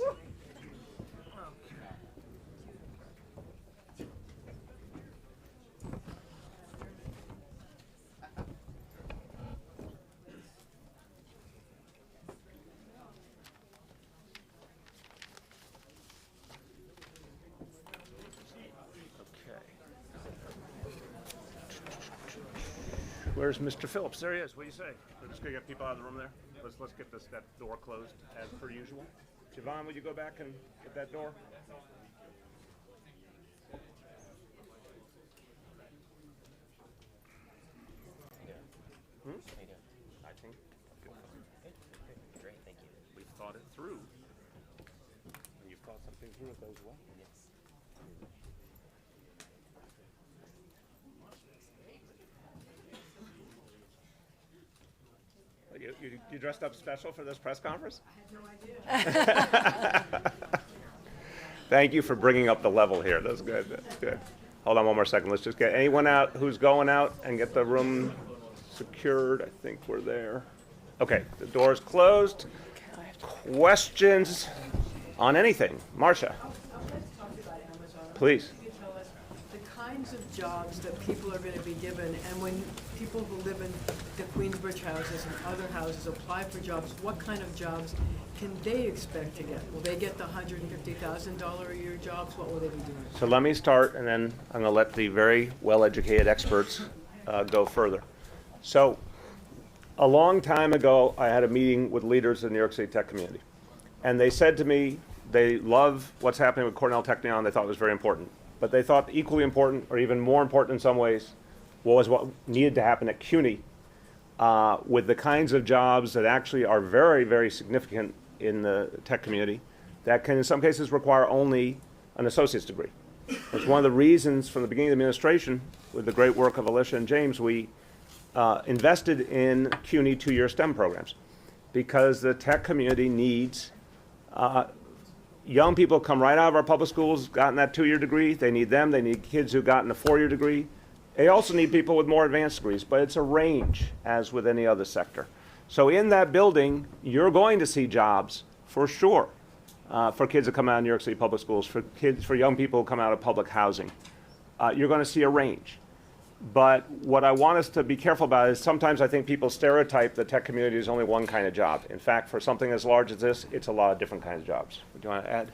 S3: Where's Mr. Phillips? There he is. What do you say? We're just gonna get people out of the room there. Let's get that door closed as per usual. Siobhan, would you go back and get that door?
S12: How you doing?
S3: I think good.
S12: Great, thank you.
S3: We've thought it through. When you've thought something through, it goes well.
S12: Yes.
S3: You dressed up special for this press conference?
S6: I had no idea.
S3: Thank you for bringing up the level here. That's good. That's good. Hold on one more second. Let's just get anyone out who's going out and get the room secured. I think we're there. Okay, the door's closed. Questions on anything? Marcia,
S6: Let's talk about Amazon.
S3: please.
S6: You tell us the kinds of jobs that people are going to be given, and when people who live in the Queensbridge houses and other houses apply for jobs, what kind of jobs can they expect to get? Will they get the $150,000 a year jobs? What will they be doing?
S3: So let me start, and then I'm going to let the very well-educated experts go further. So a long time ago, I had a meeting with leaders in the New York City tech community. And they said to me, they love what's happening with Cornell Technion. They thought it was very important. But they thought equally important, or even more important in some ways, was what needed to happen at CUNY with the kinds of jobs that actually are very, very significant in the tech community that can in some cases require only an associate's degree. It's one of the reasons from the beginning of the administration, with the great work of Alysha and James, we invested in CUNY 2-year STEM programs because the tech community needs young people come right out of our public schools, gotten that 2-year degree. They need them. They need kids who've gotten a 4-year degree. They also need people with more advanced degrees, but it's a range, as with any other sector. So in that building, you're going to see jobs for sure for kids that come out of New York City public schools, for young people who come out of public housing. You're going to see a range. But what I want us to be careful about is sometimes I think people stereotype the tech community as only one kind of job. In fact, for something as large as this, it's a lot of different kinds of jobs. Do you want to add?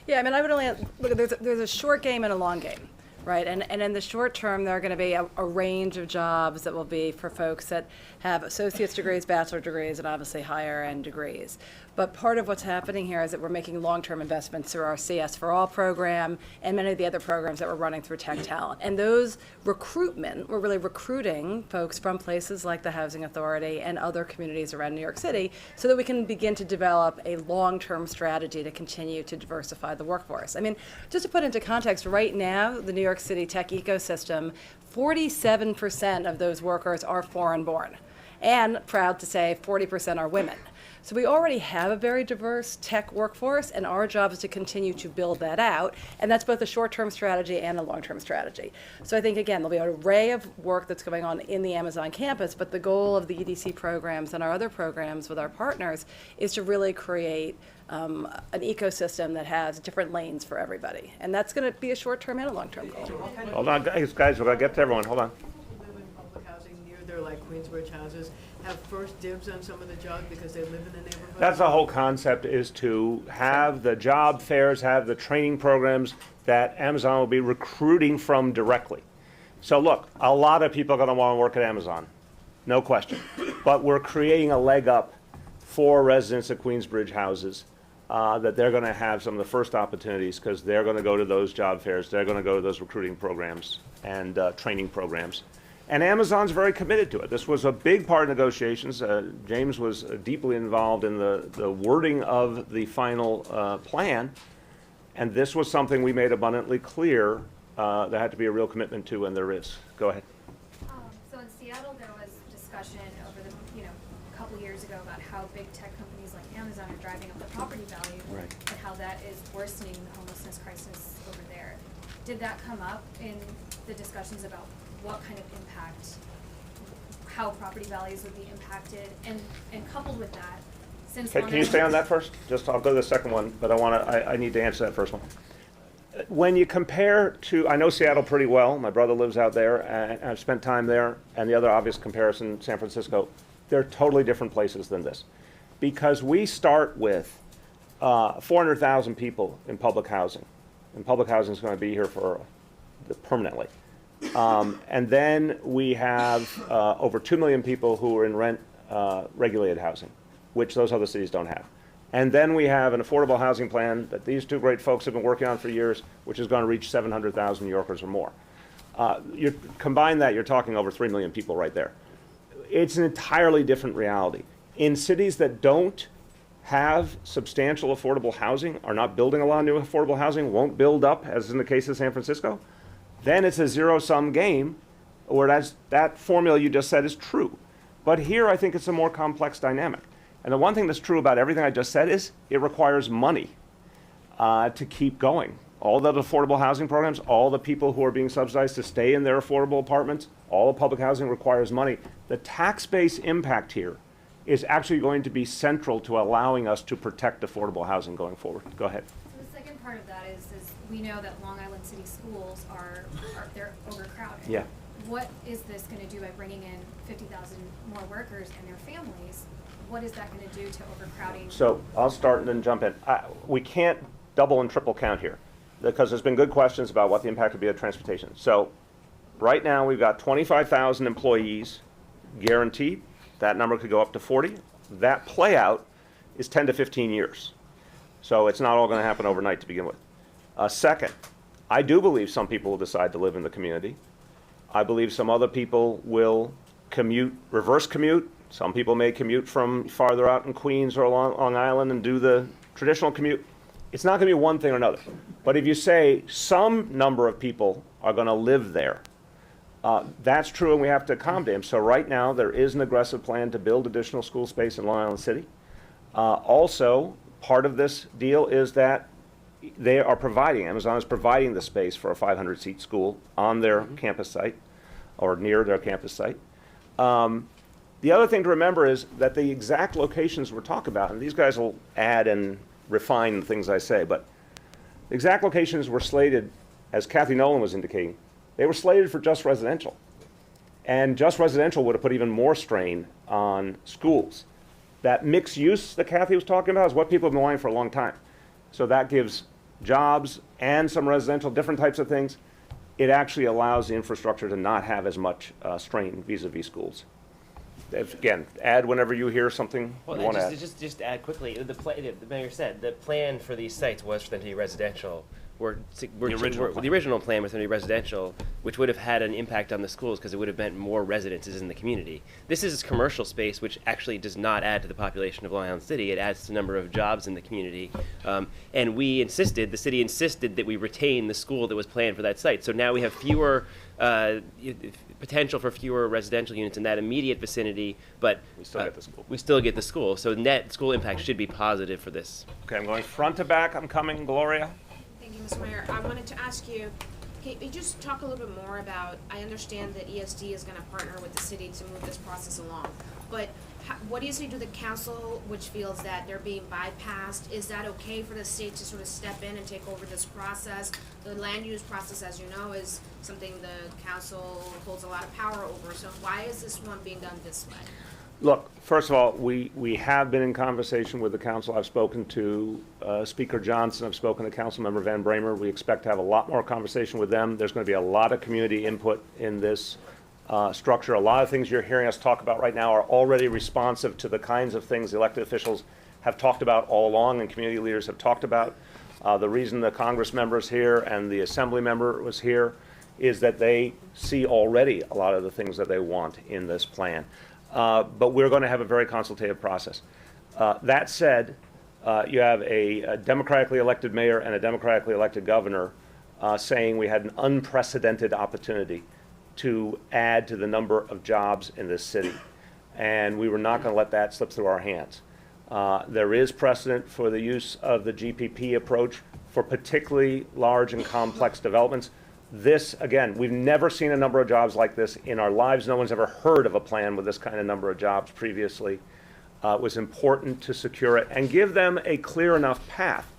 S14: Yeah, I mean, I would only look. There's a short game and a long game, right? And in the short term, there are going to be a range of jobs that will be for folks that have associate's degrees, bachelor degrees, and obviously higher end degrees. But part of what's happening here is that we're making long-term investments through our CS for All program and many of the other programs that we're running through Tech Talent. And those recruitment, we're really recruiting folks from places like the Housing Authority and other communities around New York City so that we can begin to develop a long-term strategy to continue to diversify the workforce. I mean, just to put into context, right now, the New York City tech ecosystem, 47% of those workers are foreign-born. And proud to say 40% are women. So we already have a very diverse tech workforce, and our job is to continue to build that out, and that's both a short-term strategy and a long-term strategy. So I think, again, there'll be an array of work that's going on in the Amazon campus, but the goal of the EDC programs and our other programs with our partners is to really create an ecosystem that has different lanes for everybody. And that's going to be a short-term and a long-term goal.
S3: Hold on, guys, we're going to get to everyone. Hold on.
S6: Live in public housing near their like Queensbridge houses, have first dibs on some of the jobs because they live in the neighborhood?
S3: That's the whole concept, is to have the job fairs, have the training programs that Amazon will be recruiting from directly. So look, a lot of people are going to want to work at Amazon, no question. But we're creating a leg up for residents of Queensbridge houses that they're going to have some of the first opportunities because they're going to go to those job fairs, they're going to go to those recruiting programs and training programs. And Amazon's very committed to it. This was a big part of negotiations. James was deeply involved in the wording of the final plan, and this was something we made abundantly clear there had to be a real commitment to, and there is. Go ahead.
S10: So in Seattle, there was discussion over the a couple years ago about how big tech companies like Amazon are driving up the property value,
S3: Right.
S10: and how that is worsening the homelessness crisis over there. Did that come up in the discussions about what kind of impact, how property values would be impacted, and coupled with that, since
S3: Can you stay on that first? I'll go to the second one, but I need to answer that first one. When you compare to, I know Seattle pretty well, my brother lives out there, and I've spent time there, and the other obvious comparison, San Francisco, they're totally different places than this. Because we start with 400,000 people in public housing, and public housing is going to be here for permanently. And then we have over 2 million people who are in rent regulated housing, which those other cities don't have. And then we have an affordable housing plan that these two great folks have been working on for years, which is going to reach 700,000 New Yorkers or more. You combine that, you're talking over 3 million people right there. It's an entirely different reality. In cities that don't have substantial affordable housing, are not building a lot of new affordable housing, won't build up, as in the case of San Francisco, then it's a zero-sum game where that formula you just said is true. But here I think it's a more complex dynamic. And the one thing that's true about everything I just said is it requires money to keep going. All the affordable housing programs, all the people who are being subsidized to stay in their affordable apartments, all the public housing requires money. The tax base impact here is actually going to be central to allowing us to protect affordable housing going forward. Go ahead.
S10: So the second part of that is we know that Long Island City schools they're overcrowded.
S3: Yeah.
S10: What is this going to do by bringing in 50,000 more workers and their families? What is that going to do to overcrowding?
S3: So I'll start and then jump in. We can't double and triple count here because there's been good questions about what the impact would be of transportation. So right now we've got 25,000 employees guaranteed. That number could go up to 40. That play out is 10 to 15 years. So it's not all going to happen overnight to begin with. Second, I do believe some people will decide to live in the community. I believe some other people will commute, reverse commute. Some people may commute from farther out in Queens or Long Island and do the traditional commute. It's not going to be one thing or another. But if you say some number of people are going to live there, that's true, and we have to accommodate them. So right now, there is an aggressive plan to build additional school space in Long Island City. Also, part of this deal is that they are providing, Amazon is providing the space for a 500-seat school on their campus site, or near their campus site. The other thing to remember is that the exact locations we're talking about, and these guys will add and refine the things I say, but the exact locations were slated, as Kathy Nolan was indicating, they were slated for just residential. And just residential would have put even more strain on schools. That mixed use that Kathy was talking about is what people have been wanting for a long time. So that gives jobs and some residential, different types of things, it actually allows the infrastructure to not have as much strain vis-a-vis schools. Again, add whenever you hear something
S12: Well,
S3: you want to add.
S12: just to add quickly, the mayor said the plan for these sites was for them to be residential. The original plan was going to be residential, which would have had an impact on the schools because it would have meant more residences in the community. This is commercial space, which actually does not add to the population of Long Island City. It adds to the number of jobs in the community. And the city insisted that we retain the school that was planned for that site. So now we have fewer potential for fewer residential units in that immediate vicinity, but
S3: We still get the school.
S12: we still get the school. So net school impact should be positive for this.
S3: Okay, I'm going front to back. I'm coming, Gloria.
S15: Thank you, Mr. Mayor. I wanted to ask you, can you just talk a little bit more about, I understand that ESD is gonna partner with the city to move this process along, but what do you say to the council which feels that they're being bypassed? Is that okay for the state to sort of step in and take over this process? The land use process, as you know, is something the council holds a lot of power over, so why is this one being done this way?
S3: Look, first of all, we have been in conversation with the council. I've spoken to Speaker Johnson. I've spoken to Councilmember Van Bramer. We expect to have a lot more conversation with them. There's going to be a lot of community input in this structure. A lot of things you're hearing us talk about right now are already responsive to the kinds of things the elected officials have talked about all along and community leaders have talked about. The reason the Congress member's here and the Assembly member was here is that they see already a lot of the things that they want in this plan. But we're going to have a very consultative process. That said, you have a democratically elected mayor and a democratically elected governor saying we had an unprecedented opportunity to add to the number of jobs in this city. And we were not going to let that slip through our hands. There is precedent for the use of the GPP approach for particularly large and complex developments. This, again, we've never seen a number of jobs like this in our lives. No one's ever heard of a plan with this kind of number of jobs previously. It was important to secure it and give them a clear enough path.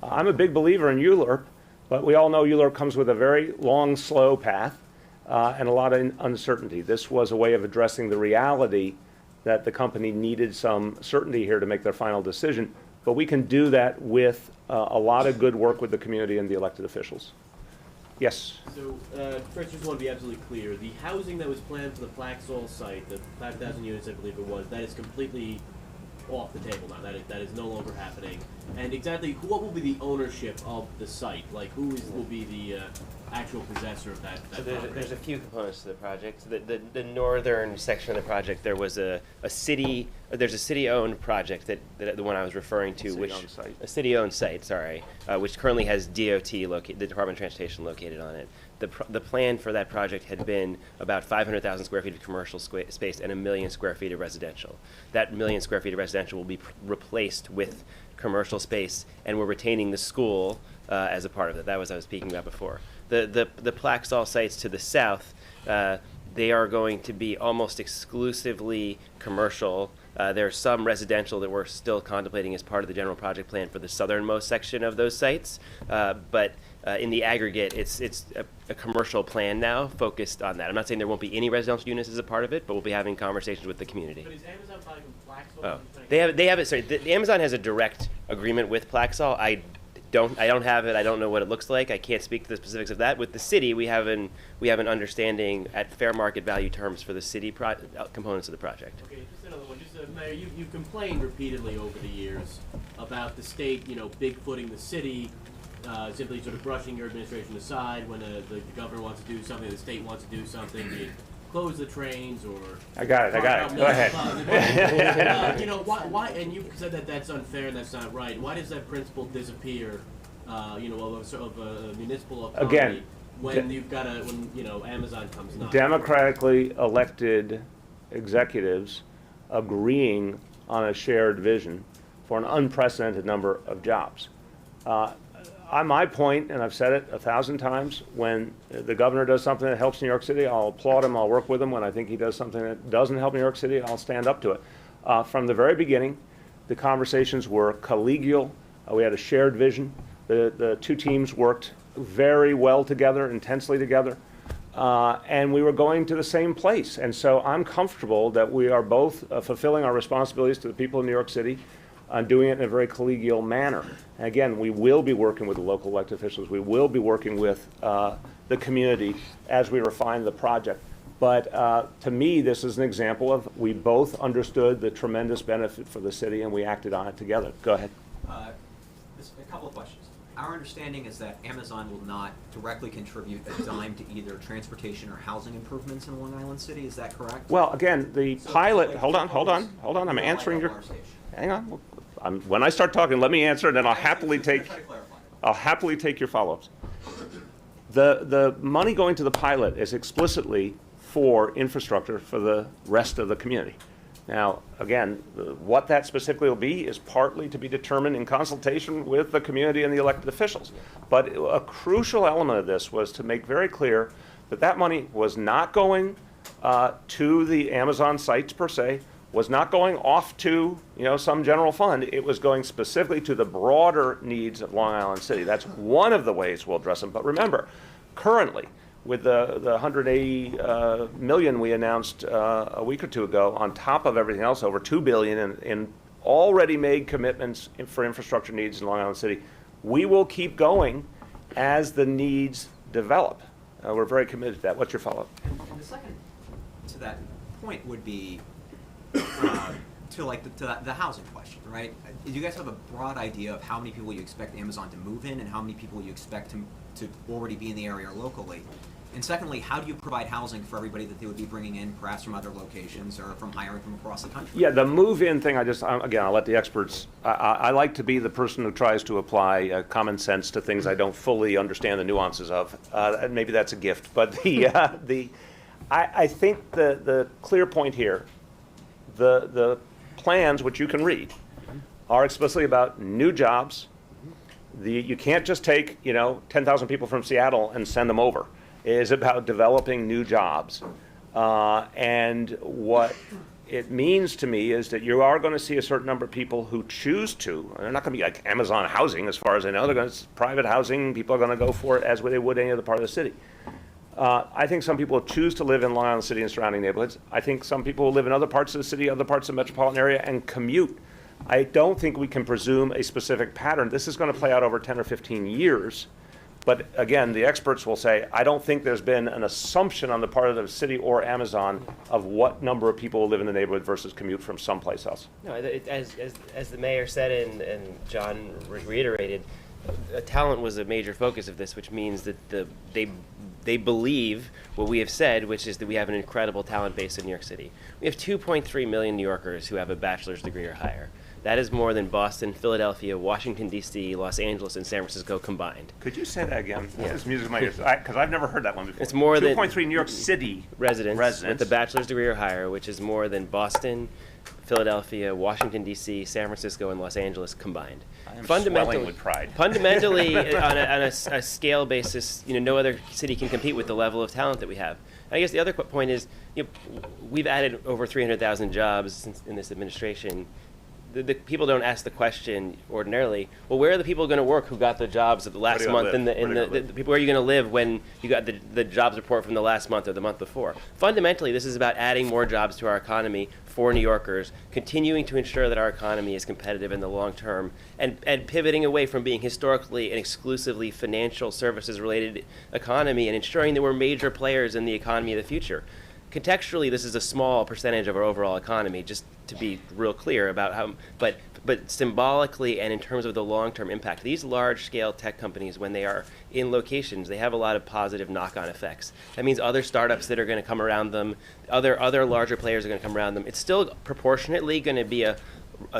S3: I'm a big believer in ULURP, but we all know ULURP comes with a very long, slow path and a lot of uncertainty. This was a way of addressing the reality that the company needed some certainty here to make their final decision. But we can do that with a lot of good work with the community and the elected officials. Yes.
S8: So, first, I just want to be absolutely clear. The housing that was planned for the Plaques site, the 5,000 units, I believe it was, that is completely off the table now. That is no longer happening. And exactly what will be the ownership of the site? Like, will be the actual possessor of that
S12: So
S8: property?
S12: there's a few components to the project. The northern section of the project, there was there's a city-owned project that the one I was referring to, a city-owned site, sorry, which currently has DOT the Department of Transportation located on it. The plan for that project had been about 500,000 square feet of commercial space and 1 million square feet of residential. That 1 million square feet of residential will be replaced with commercial space, and we're retaining the school as a part of it. That was what I was speaking about before. The Plaques sites to the south, they are going to be almost exclusively commercial. There's some residential that we're still contemplating as part of the general project plan for the southernmost section of those sites, but in the aggregate, it's a commercial plan now focused on that. I'm not saying there won't be any residential units as a part of it, but we'll be having conversations with the community.
S8: But is Amazon buying Plaques?
S12: Oh, they have it. Sorry, the Amazon has a direct agreement with Plaxall. I don't have it. I don't know what it looks like. I can't speak to the specifics of that. With the city, we have an understanding at fair market value terms for the city components of the project.
S8: Okay, just another one. Mayor, you've complained repeatedly over the years about the state, bigfooting the city, simply sort of brushing your administration aside when the governor wants to do something, the state wants to do something, be it close the trains or...
S3: I got it. Go ahead.
S8: Why, and you said that that's unfair and that's not right. Why does that principle disappear, of a municipal authority
S3: Again,
S8: when Amazon comes knocking?
S3: Democratically elected executives agreeing on a shared vision for an unprecedented number of jobs. On my point, and I've said it 1,000 times, when the governor does something that helps New York City, I'll applaud him, I'll work with him. When I think he does something that doesn't help New York City, I'll stand up to it. From the very beginning, the conversations were collegial. We had a shared vision. The two teams worked very well together, intensely together, and we were going to the same place. And so I'm comfortable that we are both fulfilling our responsibilities to the people of New York City on doing it in a very collegial manner. And again, we will be working with the local elected officials. We will be working with the community as we refine the project. But to me, this is an example of we both understood the tremendous benefit for the city and we acted on it together. Go ahead.
S5: A couple of questions. Our understanding is that Amazon will not directly contribute a dime to either transportation or housing improvements in Long Island City. Is that correct?
S3: Well, again, the pilot, hold on. I'm answering your,
S5: Water station.
S3: hang on. When I start talking, let me answer and then I'll happily take your follow-ups. The money going to the pilot is explicitly for infrastructure for the rest of the community. Now, again, what that specifically will be is partly to be determined in consultation with the community and the elected officials. But a crucial element of this was to make very clear that that money was not going to the Amazon sites per se, was not going off to some general fund. It was going specifically to the broader needs of Long Island City. That's one of the ways we'll address them. But remember, currently, with the 180 million we announced a week or two ago, on top of everything else, over $2 billion in already made commitments for infrastructure needs in Long Island City, we will keep going as the needs develop. We're very committed to that. What's your follow-up?
S5: And the second to that point would be to the housing question, right? Do you guys have a broad idea of how many people you expect Amazon to move in and how many people you expect to already be in the area locally? And secondly, how do you provide housing for everybody that they would be bringing in, perhaps from other locations or from hiring from across the country?
S3: Yeah, the move-in thing, again, I'll let the experts, I like to be the person who tries to apply common sense to things I don't fully understand the nuances of. And maybe that's a gift. But I think the clear point here, the plans, which you can read, are explicitly about new jobs. You can't just take 10,000 people from Seattle and send them over. It is about developing new jobs. And what it means to me is that you are going to see a certain number of people who choose to. They're not going to be like Amazon housing, as far as I know. They're going to private housing. People are going to go for it as they would any other part of the city. I think some people choose to live in Long Island City and surrounding neighborhoods. I think some people will live in other parts of the city, other parts of the metropolitan area, and commute. I don't think we can presume a specific pattern. This is going to play out over 10 or 15 years. But again, the experts will say, I don't think there's been an assumption on the part of the city or Amazon of what number of people will live in the neighborhood versus commute from someplace else.
S12: No, as the mayor said and John reiterated, talent was a major focus of this, which means that they believe what we have said, which is that we have an incredible talent base in New York City. We have 2.3 million New Yorkers who have a bachelor's degree or higher. That is more than Boston, Philadelphia, Washington, D.C., Los Angeles, and San Francisco combined.
S3: Could you say that again?
S12: Yeah.
S3: This music in my ears, because I've never heard that one before.
S12: It's more than
S3: 2.3 New York City
S12: residents with a bachelor's degree or higher, which is more than Boston, Philadelphia, Washington, D.C., San Francisco, and Los Angeles combined.
S3: I am swelling with pride.
S12: Fundamentally, on a scale basis, no other city can compete with the level of talent that we have. And I guess the other point is, we've added over 300,000 jobs since in this administration. The people don't ask the question ordinarily, well, where are the people going to work who got the jobs of the last month? The people, where are you going to live when you got the jobs report from the last month or the month before? Fundamentally, this is about adding more jobs to our economy for New Yorkers, continuing to ensure that our economy is competitive in the long term, and pivoting away from being historically and exclusively financial services related economy and ensuring that we're major players in the economy of the future. Contextually, this is a small percentage of our overall economy, just to be real clear about how, but symbolically and in terms of the long-term impact, these large-scale tech companies, when they are in locations, they have a lot of positive knock-on effects. That means other startups that are going to come around them, other larger players are going to come around them. It's still proportionately going to be a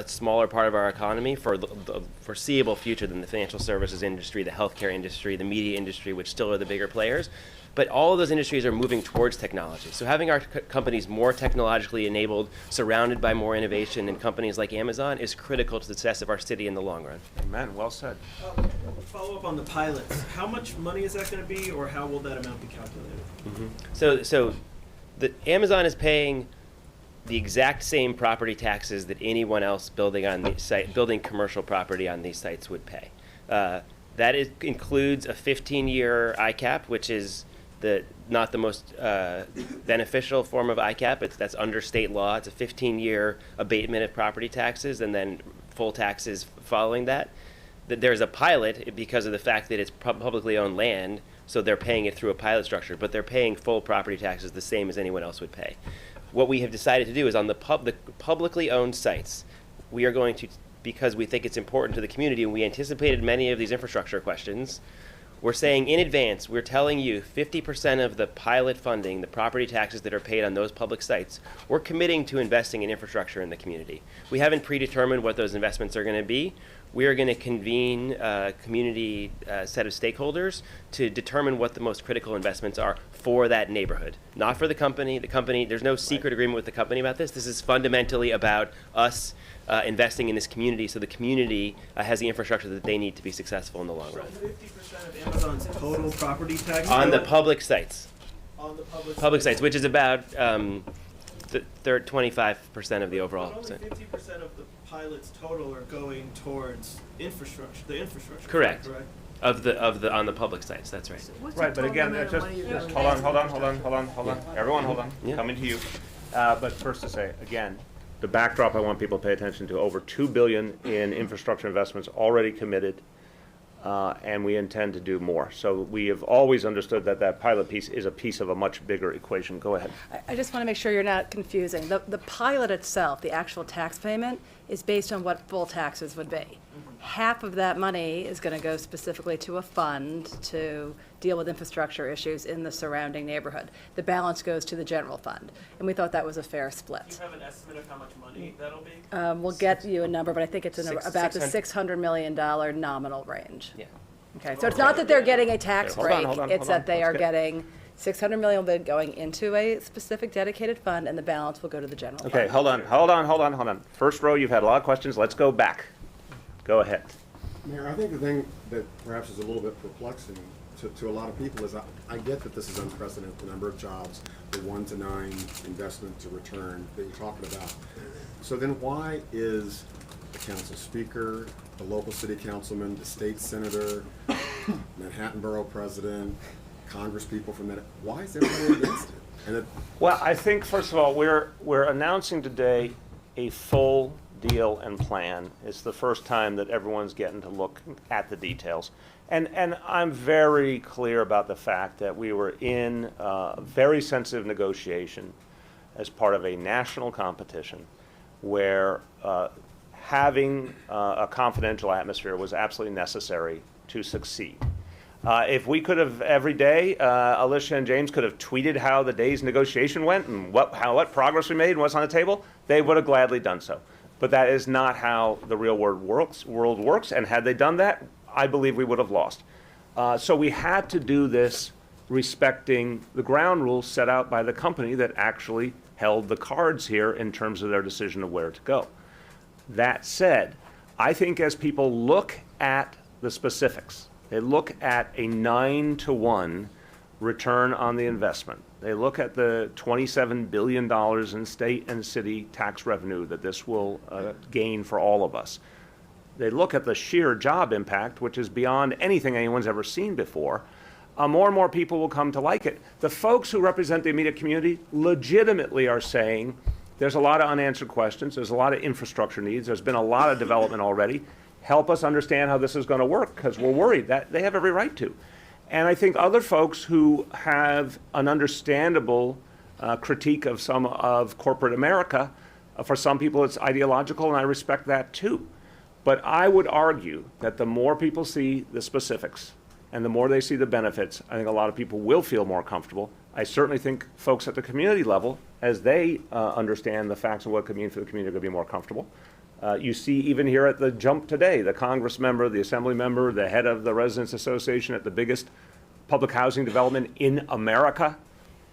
S12: smaller part of our economy for the foreseeable future than the financial services industry, the healthcare industry, the media industry, which still are the bigger players. But all of those industries are moving towards technology. So having our companies more technologically enabled, surrounded by more innovation, and companies like Amazon is critical to the success of our city in the long run.
S3: Amen. Well said.
S7: Follow up on the pilots. How much money is that going to be, or how will that amount be calculated?
S12: Mm-hmm. So the Amazon is paying the exact same property taxes that anyone else building commercial property on these sites would pay. That includes a 15-year ICAP, which is not the most beneficial form of ICAP. That's under state law. It's a 15-year abatement of property taxes and then full taxes following that. There's a pilot because of the fact that it's publicly owned land, so they're paying it through a pilot structure, but they're paying full property taxes the same as anyone else would pay. What we have decided to do is on the publicly owned sites, we are going to, because we think it's important to the community and we anticipated many of these infrastructure questions, we're saying in advance, we're telling you 50% of the pilot funding, the property taxes that are paid on those public sites, we're committing to investing in infrastructure in the community. We haven't predetermined what those investments are going to be. We are going to convene a community set of stakeholders to determine what the most critical investments are for that neighborhood. Not for the company. The company, there's no secret agreement with the company about this. This is fundamentally about us investing in this community so the community has the infrastructure that they need to be successful in the long run.
S7: 50% of Amazon's total property tax
S12: On the public sites.
S7: On the
S12: Public sites, which is about 25% of the overall.
S7: But only 50% of the pilot's total are going towards infrastructure, the infrastructure.
S12: Correct.
S7: Correct.
S12: Of the on the public sites, that's right.
S3: Right, but again, just hold on. Everyone, hold on.
S12: Yeah.
S3: Coming to you. But first to say, again, the backdrop I want people to pay attention to, over $2 billion in infrastructure investments already committed, and we intend to do more. So we have always understood that that pilot piece is a piece of a much bigger equation. Go ahead.
S14: I just want to make sure you're not confusing. The pilot itself, the actual tax payment, is based on what full taxes would be. Half of that money is going to go specifically to a fund to deal with infrastructure issues in the surrounding neighborhood. The balance goes to the general fund, and we thought that was a fair split.
S7: Do you have an estimate of how much money that'll be?
S14: We'll get you a number, but I think it's in about the $600 million nominal range.
S12: Yeah.
S14: Okay, so it's not that they're getting a tax
S3: Hold on,
S14: break,
S3: hold on,
S14: it's
S3: hold
S14: that
S3: on.
S14: they
S3: Let's
S14: are
S3: get-
S14: getting $600 million bid going into a specific dedicated fund, and the balance will go to the general fund.
S3: Okay, hold on. First row, you've had a lot of questions. Let's go back. Go ahead.
S4: Mayor, I think the thing that perhaps is a little bit perplexing to a lot of people is I get that this is unprecedented, the number of jobs, the 1 to 9 investment to return that you're talking about. So then why is the council speaker, the local city councilman, the state senator, Manhattan Borough president, Congress people from that, why is everybody against it? And
S3: Well, I think, first of all, we're announcing today a full deal and plan. It's the first time that everyone's getting to look at the details. And I'm very clear about the fact that we were in a very sensitive negotiation as part of a national competition where having a confidential atmosphere was absolutely necessary to succeed. If we could have every day, Alysha and James could have tweeted how the day's negotiation went and what progress we made and what's on the table, they would have gladly done so. But that is not how the real world works. And had they done that, I believe we would have lost. So we had to do this respecting the ground rules set out by the company that actually held the cards here in terms of their decision of where to go. That said, I think as people look at the specifics, they look at a 9-to-1 return on the investment. They look at the $27 billion in state and city tax revenue that this will gain for all of us. They look at the sheer job impact, which is beyond anything anyone's ever seen before. More and more people will come to like it. The folks who represent the immediate community legitimately are saying there's a lot of unanswered questions, there's a lot of infrastructure needs, there's been a lot of development already. Help us understand how this is going to work, because we're worried. That they have every right to. And I think other folks who have an understandable critique of some of corporate America, for some people it's ideological, and I respect that too. But I would argue that the more people see the specifics and the more they see the benefits, I think a lot of people will feel more comfortable. I certainly think folks at the community level, as they understand the facts of what it could mean for the community, are going to be more comfortable. You see even here at the jump today, the Congress member, the Assembly member, the head of the Residents Association at the biggest public housing development in America,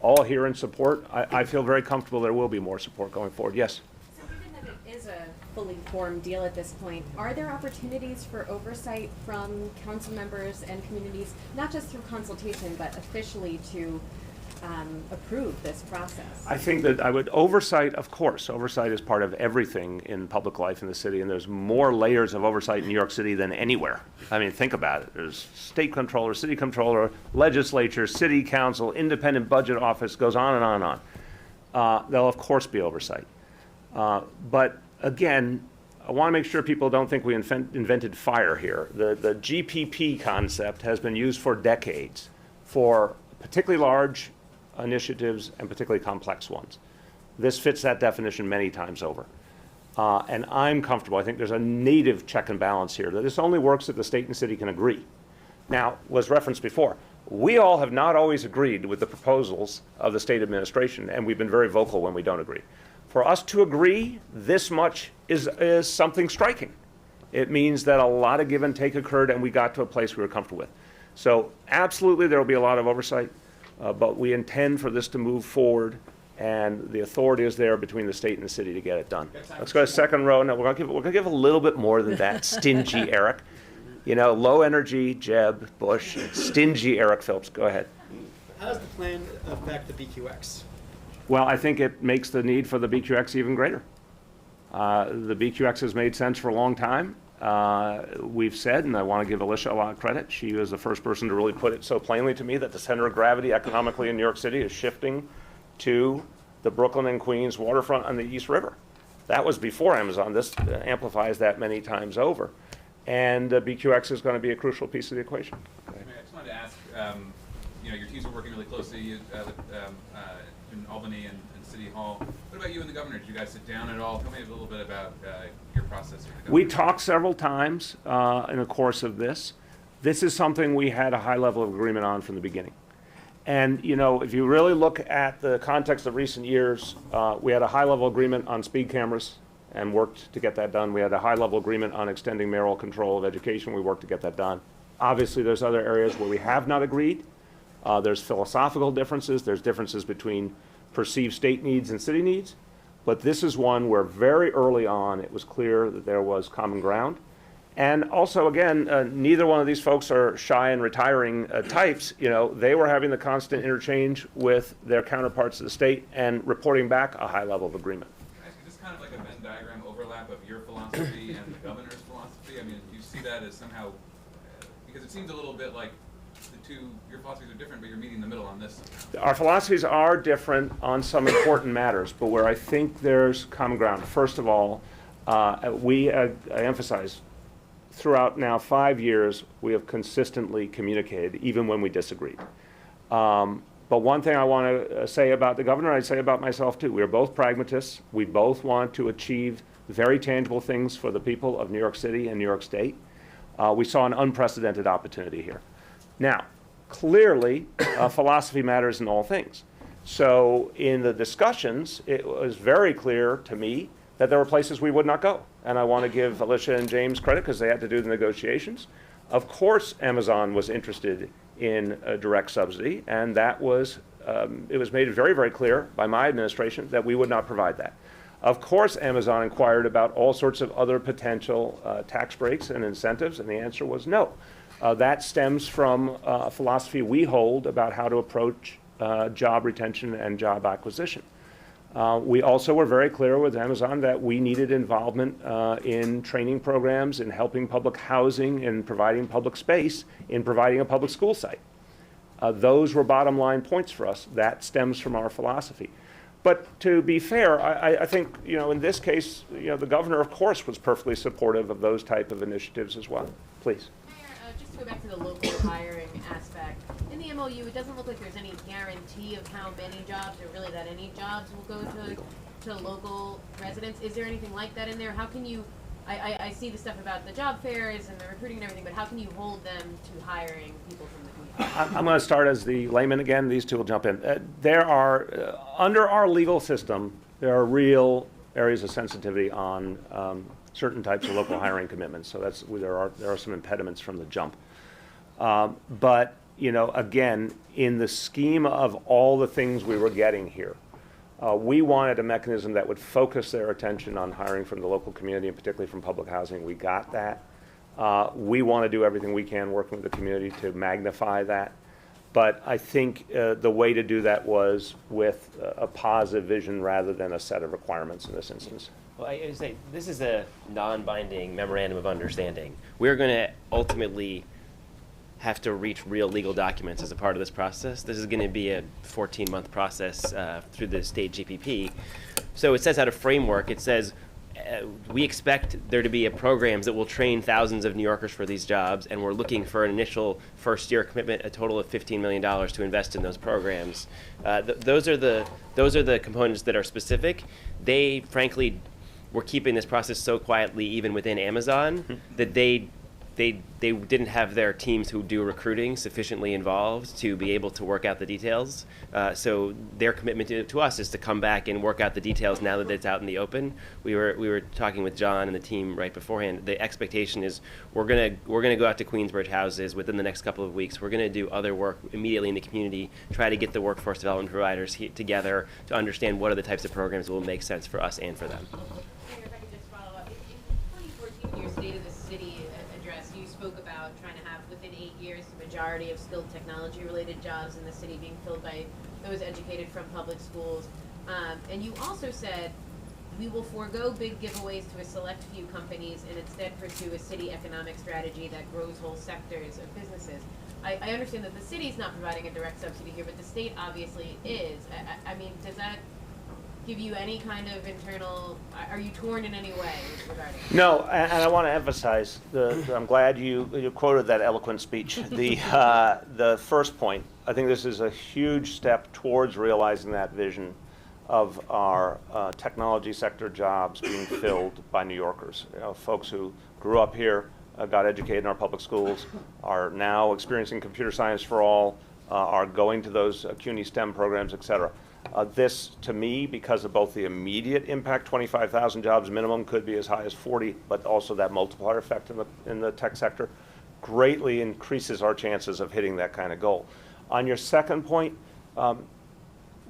S3: all here in support. I feel very comfortable there will be more support going forward. Yes?
S16: So given that it is a fully formed deal at this point, are there opportunities for oversight from council members and communities, not just through consultation, but officially to approve this process?
S3: I think that oversight, of course, oversight is part of everything in public life in the city, and there's more layers of oversight in New York City than anywhere. I mean, think about it. There's state controller, city controller, legislature, city council, independent budget office, goes on and on and on. There'll, of course, be oversight. But again, I want to make sure people don't think we invented fire here. The GPP concept has been used for decades for particularly large initiatives and particularly complex ones. This fits that definition many times over. And I'm comfortable. I think there's a native check and balance here, that this only works if the state and city can agree. Now, was referenced before, we all have not always agreed with the proposals of the state administration, and we've been very vocal when we don't agree. For us to agree this much is something striking. It means that a lot of give and take occurred, and we got to a place we were comfortable with. So absolutely there will be a lot of oversight, but we intend for this to move forward, and the authority is there between the state and the city to get it done. Let's go to second row. Now, we're gonna give a little bit more than that. Stingy Eric. You know, low energy, Jeb, Bush, stingy Eric Phillips. Go ahead.
S17: How does the plan affect the BQX?
S3: Well, I think it makes the need for the BQX even greater. The BQX has made sense for a long time. We've said, and I want to give Alysha a lot of credit, she was the first person to really put it so plainly to me, that the center of gravity economically in New York City is shifting to the Brooklyn and Queens waterfront on the East River. That was before Amazon. This amplifies that many times over. And BQX is going to be a crucial piece of the equation. Okay.
S9: I just wanted to ask, you know, your teams are working really closely in Albany and City Hall. What about you and the governor? Did you guys sit down at all? Tell me a little bit about your process with the governor.
S3: We talked several times in the course of this. This is something we had a high level of agreement on from the beginning. And, you know, if you really look at the context of recent years, we had a high level agreement on speed cameras and worked to get that done. We had a high level agreement on extending mayoral control of education. We worked to get that done. Obviously, there's other areas where we have not agreed. There's philosophical differences. There's differences between perceived state needs and city needs. But this is one where very early on it was clear that there was common ground. And also, again, neither one of these folks are shy and retiring types. You know, they were having the constant interchange with their counterparts of the state and reporting back a high level of agreement.
S9: Is this kind of like a Venn diagram overlap of your philosophy and the governor's philosophy? I mean, do you see that as somehow, because it seems a little bit like your philosophies are different, but you're meeting in the middle on this.
S3: Our philosophies are different on some important matters, but where I think there's common ground. First of all, I emphasize, throughout now 5 years, we have consistently communicated, even when we disagreed. But one thing I want to say about the governor, I'd say about myself too. We are both pragmatists. We both want to achieve very tangible things for the people of New York City and New York State. We saw an unprecedented opportunity here. Now, clearly, philosophy matters in all things. So in the discussions, it was very clear to me that there were places we would not go. And I want to give Alysha and James credit because they had to do the negotiations. Of course, Amazon was interested in a direct subsidy, and that was, it was made very, very clear by my administration that we would not provide that. Of course, Amazon inquired about all sorts of other potential tax breaks and incentives, and the answer was no. That stems from a philosophy we hold about how to approach job retention and job acquisition. We also were very clear with Amazon that we needed involvement in training programs, in helping public housing, in providing public space, in providing a public school site. Those were bottom line points for us. That stems from our philosophy. But to be fair, I think, you know, in this case, you know, the governor, of course, was perfectly supportive of those type of initiatives as well. Please.
S18: Just to go back to the local hiring aspect, in the MOU, it doesn't look like there's any guarantee of how many jobs, or really that any jobs will go to local residents. Is there anything like that in there? How can you, I see the stuff about the job fairs and the recruiting and everything, but how can you hold them to hiring people from the community?
S3: I'm going to start as the layman again. These two will jump in. There are, under our legal system, there are real areas of sensitivity on certain types of local hiring commitments. So that's, there are some impediments from the jump. But, you know, again, in the scheme of all the things we were getting here, we wanted a mechanism that would focus their attention on hiring from the local community, and particularly from public housing. We got that. We want to do everything we can working with the community to magnify that. But I think the way to do that was with a positive vision rather than a set of requirements in this instance.
S12: Well, I say this is a non-binding memorandum of understanding. We're going to ultimately have to reach real legal documents as a part of this process. This is going to be a 14-month process through the state GPP. So it sets out a framework. It says we expect there to be programs that will train thousands of New Yorkers for these jobs, and we're looking for an initial first-year commitment, a total of $15 million to invest in those programs. Those are the components that are specific. They, frankly, were keeping this process so quietly, even within Amazon, that they didn't have their teams who do recruiting sufficiently involved to be able to work out the details. So their commitment to us is to come back and work out the details now that it's out in the open. We were talking with John and the team right beforehand. The expectation is we're gonna go out to Queensbridge houses within the next couple of weeks. We're gonna do other work immediately in the community, try to get the workforce development providers together to understand what are the types of programs that will make sense for us and for them.
S18: Mayor, if I could just follow up. In 2014, your State of the City address, you spoke about trying to have within 8 years the majority of skilled technology-related jobs in the city being filled by those educated from public schools. And you also said, we will forego big giveaways to a select few companies and instead pursue a city economic strategy that grows whole sectors of businesses. I understand that the city's not providing a direct subsidy here, but the state obviously is. I mean, does that give you any kind of internal, are you torn in any way regarding?
S3: No, and I want to emphasize, I'm glad you quoted that eloquent speech. The first point, I think this is a huge step towards realizing that vision of our technology sector jobs being filled by New Yorkers. You know, folks who grew up here, got educated in our public schools, are now experiencing computer science for all, are going to those CUNY STEM programs, et cetera. This, to me, because of both the immediate impact, 25,000 jobs minimum, could be as high as 40, but also that multiplier effect in the tech sector, greatly increases our chances of hitting that kind of goal. On your second point,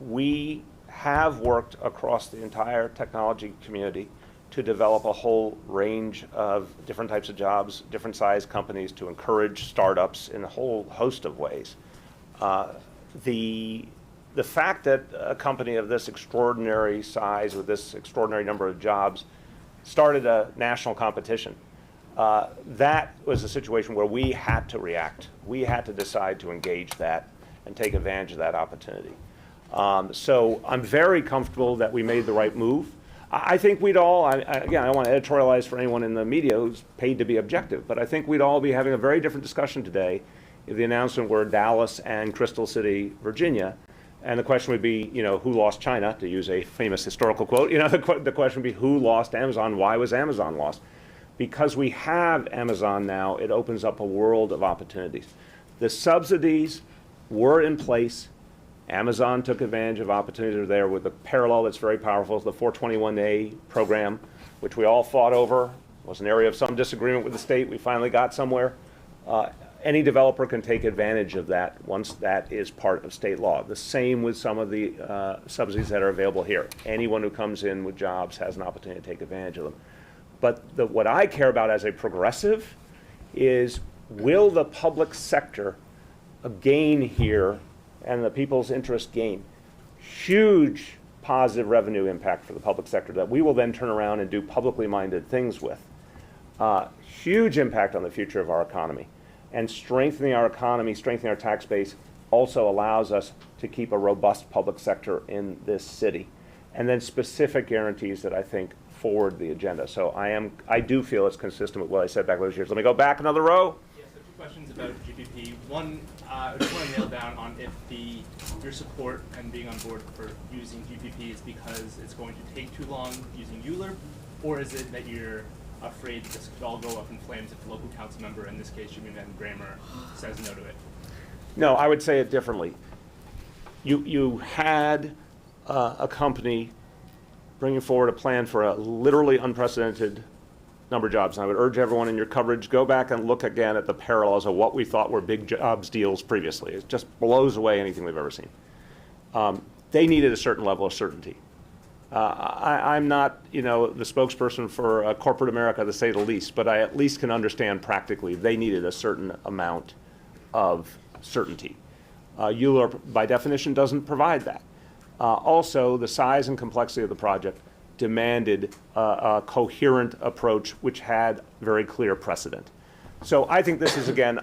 S3: we have worked across the entire technology community to develop a whole range of different types of jobs, different size companies, to encourage startups in a whole host of ways. The fact that a company of this extraordinary size with this extraordinary number of jobs started a national competition, that was a situation where we had to react. We had to decide to engage that and take advantage of that opportunity. So I'm very comfortable that we made the right move. I think we'd all, again, I don't want to editorialize for anyone in the media who's paid to be objective, but I think we'd all be having a very different discussion today if the announcement were Dallas and Crystal City, Virginia. And the question would be, you know, who lost China, to use a famous historical quote. You know, the question would be, who lost Amazon? Why was Amazon lost? Because we have Amazon now, it opens up a world of opportunities. The subsidies were in place. Amazon took advantage of opportunities there with a parallel that's very powerful, the 421A program, which we all fought over. It was an area of some disagreement with the state. We finally got somewhere. Any developer can take advantage of that once that is part of state law. The same with some of the subsidies that are available here. Anyone who comes in with jobs has an opportunity to take advantage of them. But what I care about as a progressive is, will the public sector gain here and the people's interest gain? Huge positive revenue impact for the public sector that we will then turn around and do publicly minded things with. Huge impact on the future of our economy. And strengthening our economy, strengthening our tax base, also allows us to keep a robust public sector in this city. And then specific guarantees that I think forward the agenda. So I do feel it's consistent with what I said back those years. Let me go back another row.
S19: Yes, so 2 questions about GPP. One, I just want to nail down on if your support and being on board for using GPP is because it's going to take too long using Euler, or is it that you're afraid this could all go up in flames if the local council member, in this case Jimmy Van Bramer, says no to it?
S3: No, I would say it differently. You had a company bringing forward a plan for a literally unprecedented number of jobs. And I would urge everyone in your coverage, go back and look again at the parallels of what we thought were big jobs deals previously. It just blows away anything we've ever seen. They needed a certain level of certainty. I'm not, you know, the spokesperson for corporate America, to say the least, but I at least can understand practically they needed a certain amount of certainty. Euler, by definition, doesn't provide that. Also, the size and complexity of the project demanded a coherent approach which had very clear precedent. So I think this is, again,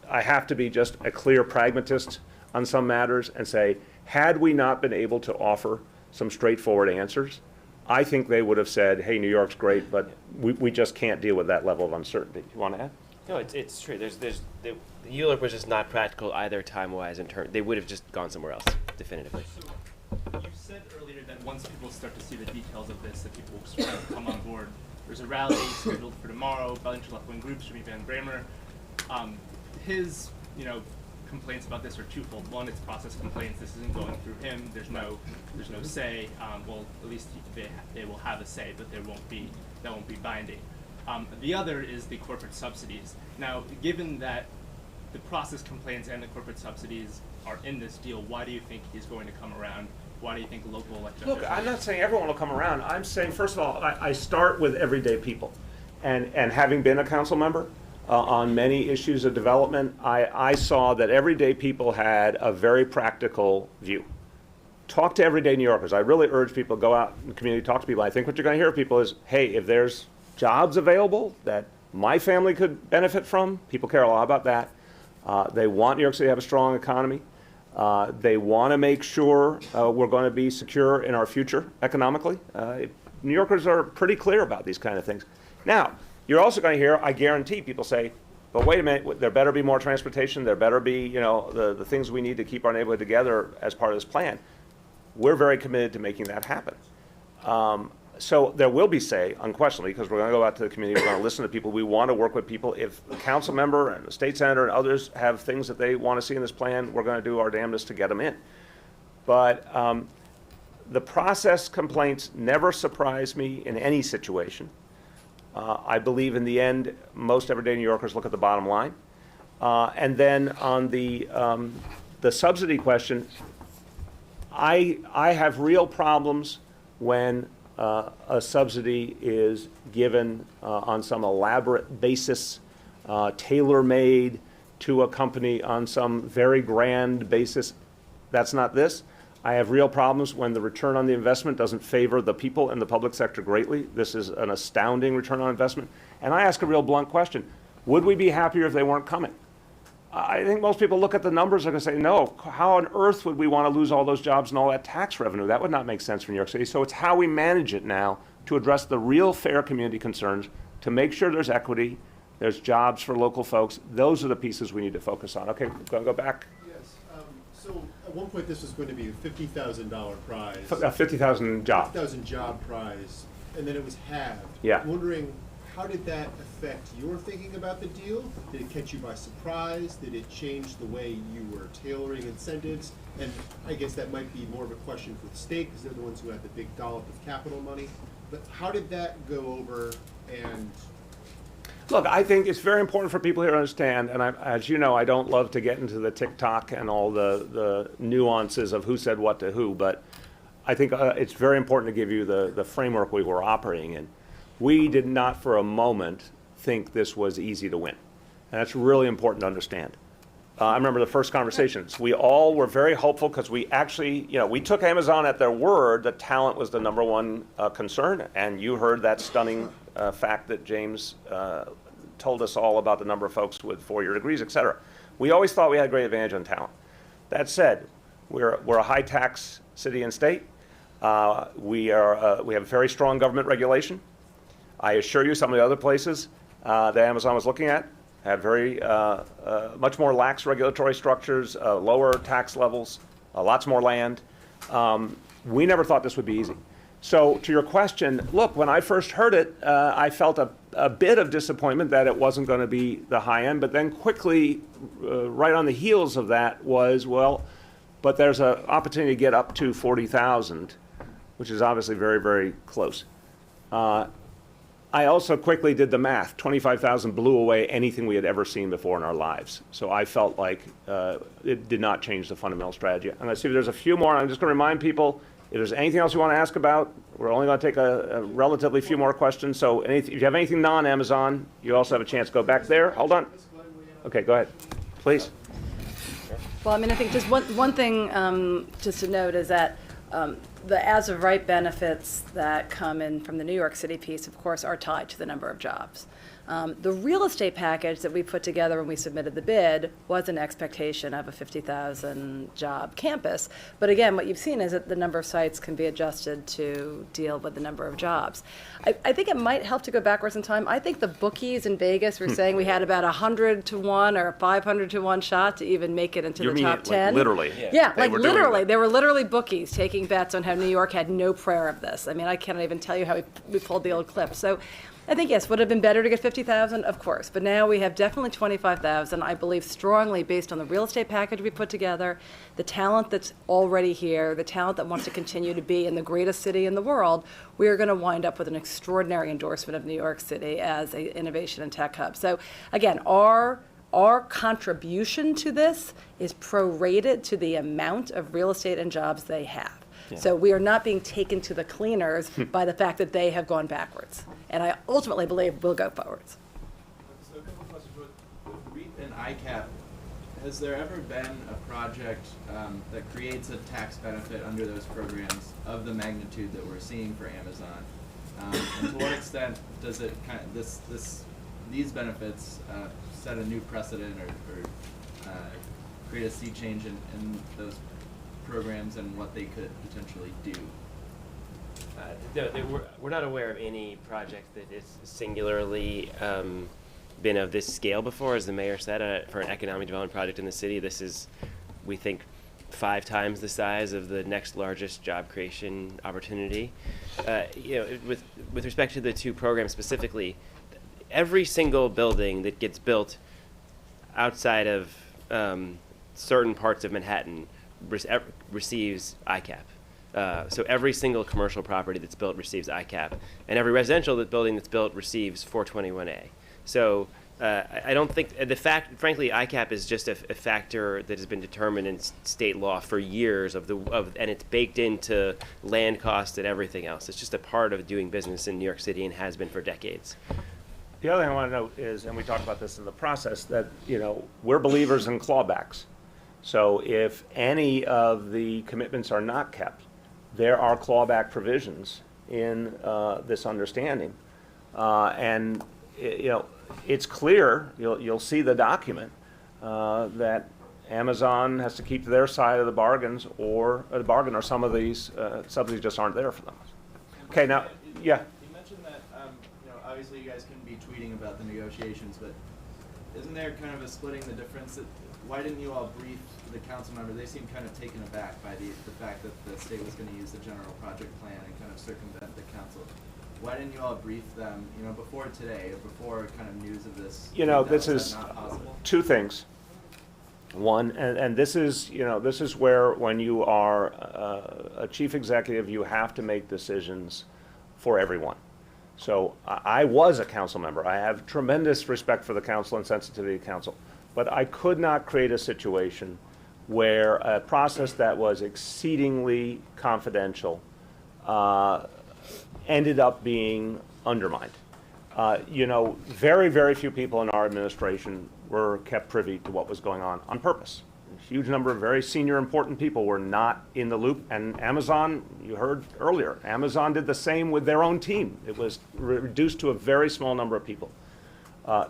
S3: I have to be just a clear pragmatist on some matters and say, had we not been able to offer some straightforward answers, I think they would have said, hey, New York's great, but we just can't deal with that level of uncertainty. You want to add?
S12: No, it's true. The ULURP was just not practical either time-wise in turn. They would have just gone somewhere else, definitively.
S19: You said earlier that once people start to see the details of this, that people will start to come on board. There's a rally scheduled for tomorrow, bunch of left-wing groups, Jimmy Van Bramer. His, complaints about this are twofold. One, it's process complaints. This isn't going through him. There's no say. Well, at least they will have a say, but that won't be binding. The other is the corporate subsidies. Now, given that the process complaints and the corporate subsidies are in this deal, why do you think he's going to come around? Why do you think local elected
S3: Look, I'm not saying everyone will come around. I'm saying, first of all, I start with everyday people. And having been a council member on many issues of development, I saw that everyday people had a very practical view. Talk to everyday New Yorkers. I really urge people to go out in the community, talk to people. I think what you're going to hear from people is, hey, if there's jobs available that my family could benefit from, people care a lot about that. They want New York City to have a strong economy. They want to make sure we're going to be secure in our future economically. New Yorkers are pretty clear about these kind of things. Now, you're also going to hear, I guarantee, people say, but wait a minute, there better be more transportation, there better be, the things we need to keep our neighborhood together as part of this plan. We're very committed to making that happen. So there will be say, unquestionably, because we're going to go out to the community, we're going to listen to people, we want to work with people. If the council member and the state senator and others have things that they want to see in this plan, we're going to do our damnedest to get them in. But the process complaints never surprise me in any situation. I believe in the end, most everyday New Yorkers look at the bottom line. And then on the subsidy question, I have real problems when a subsidy is given on some elaborate basis, tailor-made to a company on some very grand basis. That's not this. I have real problems when the return on the investment doesn't favor the people in the public sector greatly. This is an astounding return on investment. And I ask a real blunt question. Would we be happier if they weren't coming? I think most people look at the numbers and are going to say, no, how on earth would we want to lose all those jobs and all that tax revenue? That would not make sense for New York City. So it's how we manage it now to address the real fair community concerns, to make sure there's equity, there's jobs for local folks. Those are the pieces we need to focus on. Okay, go back.
S4: Yes. So at one point this was going to be a $50,000 prize.
S3: 50,000 job.
S4: 50,000 job prize, and then it was halved.
S3: Yeah.
S4: I'm wondering, how did that affect your thinking about the deal? Did it catch you by surprise? Did it change the way you were tailoring incentives? And I guess that might be more of a question for the state, because they're the ones who had the big dollop of capital money. But how did that go over? And
S3: look, I think it's very important for people here to understand, and as you know, I don't love to get into the TikTok and all the nuances of who said what to who, but I think it's very important to give you the framework we were operating in. We did not for a moment think this was easy to win. And that's really important to understand. I remember the first conversations. We all were very hopeful because we actually, we took Amazon at their word that talent was the number one concern. And you heard that stunning fact that James told us all about the number of folks with 4-year degrees, et cetera. We always thought we had a great advantage on talent. That said, we're a high tax city and state. We have very strong government regulation. I assure you some of the other places that Amazon was looking at had very much more lax regulatory structures, lower tax levels, lots more land. We never thought this would be easy. So to your question, look, when I first heard it, I felt a bit of disappointment that it wasn't going to be the high end, but then quickly, right on the heels of that was, well, but there's an opportunity to get up to 40,000, which is obviously very, very close. I also quickly did the math. 25,000 blew away anything we had ever seen before in our lives. So I felt like it did not change the fundamental strategy. I'm going to see if there's a few more. I'm just going to remind people, if there's anything else you want to ask about, we're only going to take a relatively few more questions. So if you have anything non-Amazon, you also have a chance to go back there. Hold on. Okay, go ahead. Please.
S14: Well, I think just one thing just to note is that the as-of-right benefits that come in from the New York City piece, of course, are tied to the number of jobs. The real estate package that we put together when we submitted the bid was an expectation of a 50,000 job campus. But again, what you've seen is that the number of sites can be adjusted to deal with the number of jobs. I think it might help to go backwards in time. I think the bookies in Vegas were saying we had about 100 to 1 or 500 to 1 shot to even make it into
S3: You
S14: the
S3: mean
S14: top
S3: it,
S14: 10.
S3: like, literally?
S14: Yeah,
S3: They
S14: like
S3: were doing
S14: literally.
S3: that.
S14: There were literally bookies taking bets on how New York had no prayer of this. I mean, I can't even tell you how we pulled the old clip. So I think, yes, would it have been better to get 50,000? Of course. But now we have definitely 25,000. I believe strongly, based on the real estate package we put together, the talent that's already here, the talent that wants to continue to be in the greatest city in the world, we are going to wind up with an extraordinary endorsement of New York City as an innovation and tech hub. So again, our contribution to this is prorated to the amount of real estate and jobs they have. So we are not being taken to the cleaners by the fact that they have gone backwards. And I ultimately believe we'll go forwards.
S20: So a couple of questions. With REAP and ICAP, has there ever been a project that creates a tax benefit under those programs of the magnitude that we're seeing for Amazon? And to what extent does it kind of, these benefits set a new precedent or create a sea change in those programs and what they could potentially do?
S12: We're not aware of any project that is singularly been of this scale before. As the mayor said, for an economic development project in the city, this is, we think, 5 times the size of the next largest job creation opportunity. With respect to the 2 programs specifically, every single building that gets built outside of certain parts of Manhattan receives ICAP. So every single commercial property that's built receives ICAP, and every residential building that's built receives 421A. So I don't think frankly, ICAP is just a factor that has been determined in state law for years and it's baked into land costs and everything else. It's just a part of doing business in New York City and has been for decades.
S3: The other thing I want to note is, and we talked about this in the process, that we're believers in clawbacks. So if any of the commitments are not kept, there are clawback provisions in this understanding, and it's clear. You'll see the document that Amazon has to keep their side of the bargains, or some of these subsidies just aren't there for them. Okay, now, yeah.
S20: You mentioned that obviously you guys couldn't be tweeting about the negotiations, but isn't there kind of a splitting the difference? Why didn't you all brief the council members? They seemed kind of taken aback by the fact that the state was going to use the general project plan and kind of circumvent the council. Why didn't you all brief them, before today, or before kind of news of this?
S3: This is
S20: not possible?
S3: 2 things. One, and this is where, when you are a chief executive, you have to make decisions for everyone. So I was a council member. I have tremendous respect for the council and sensitivity to council, but I could not create a situation where a process that was exceedingly confidential ended up being undermined. Very, very few people in our administration were kept privy to what was going on purpose. A huge number of very senior, important people were not in the loop, and Amazon, you heard earlier, Amazon did the same with their own team. It was reduced to a very small number of people.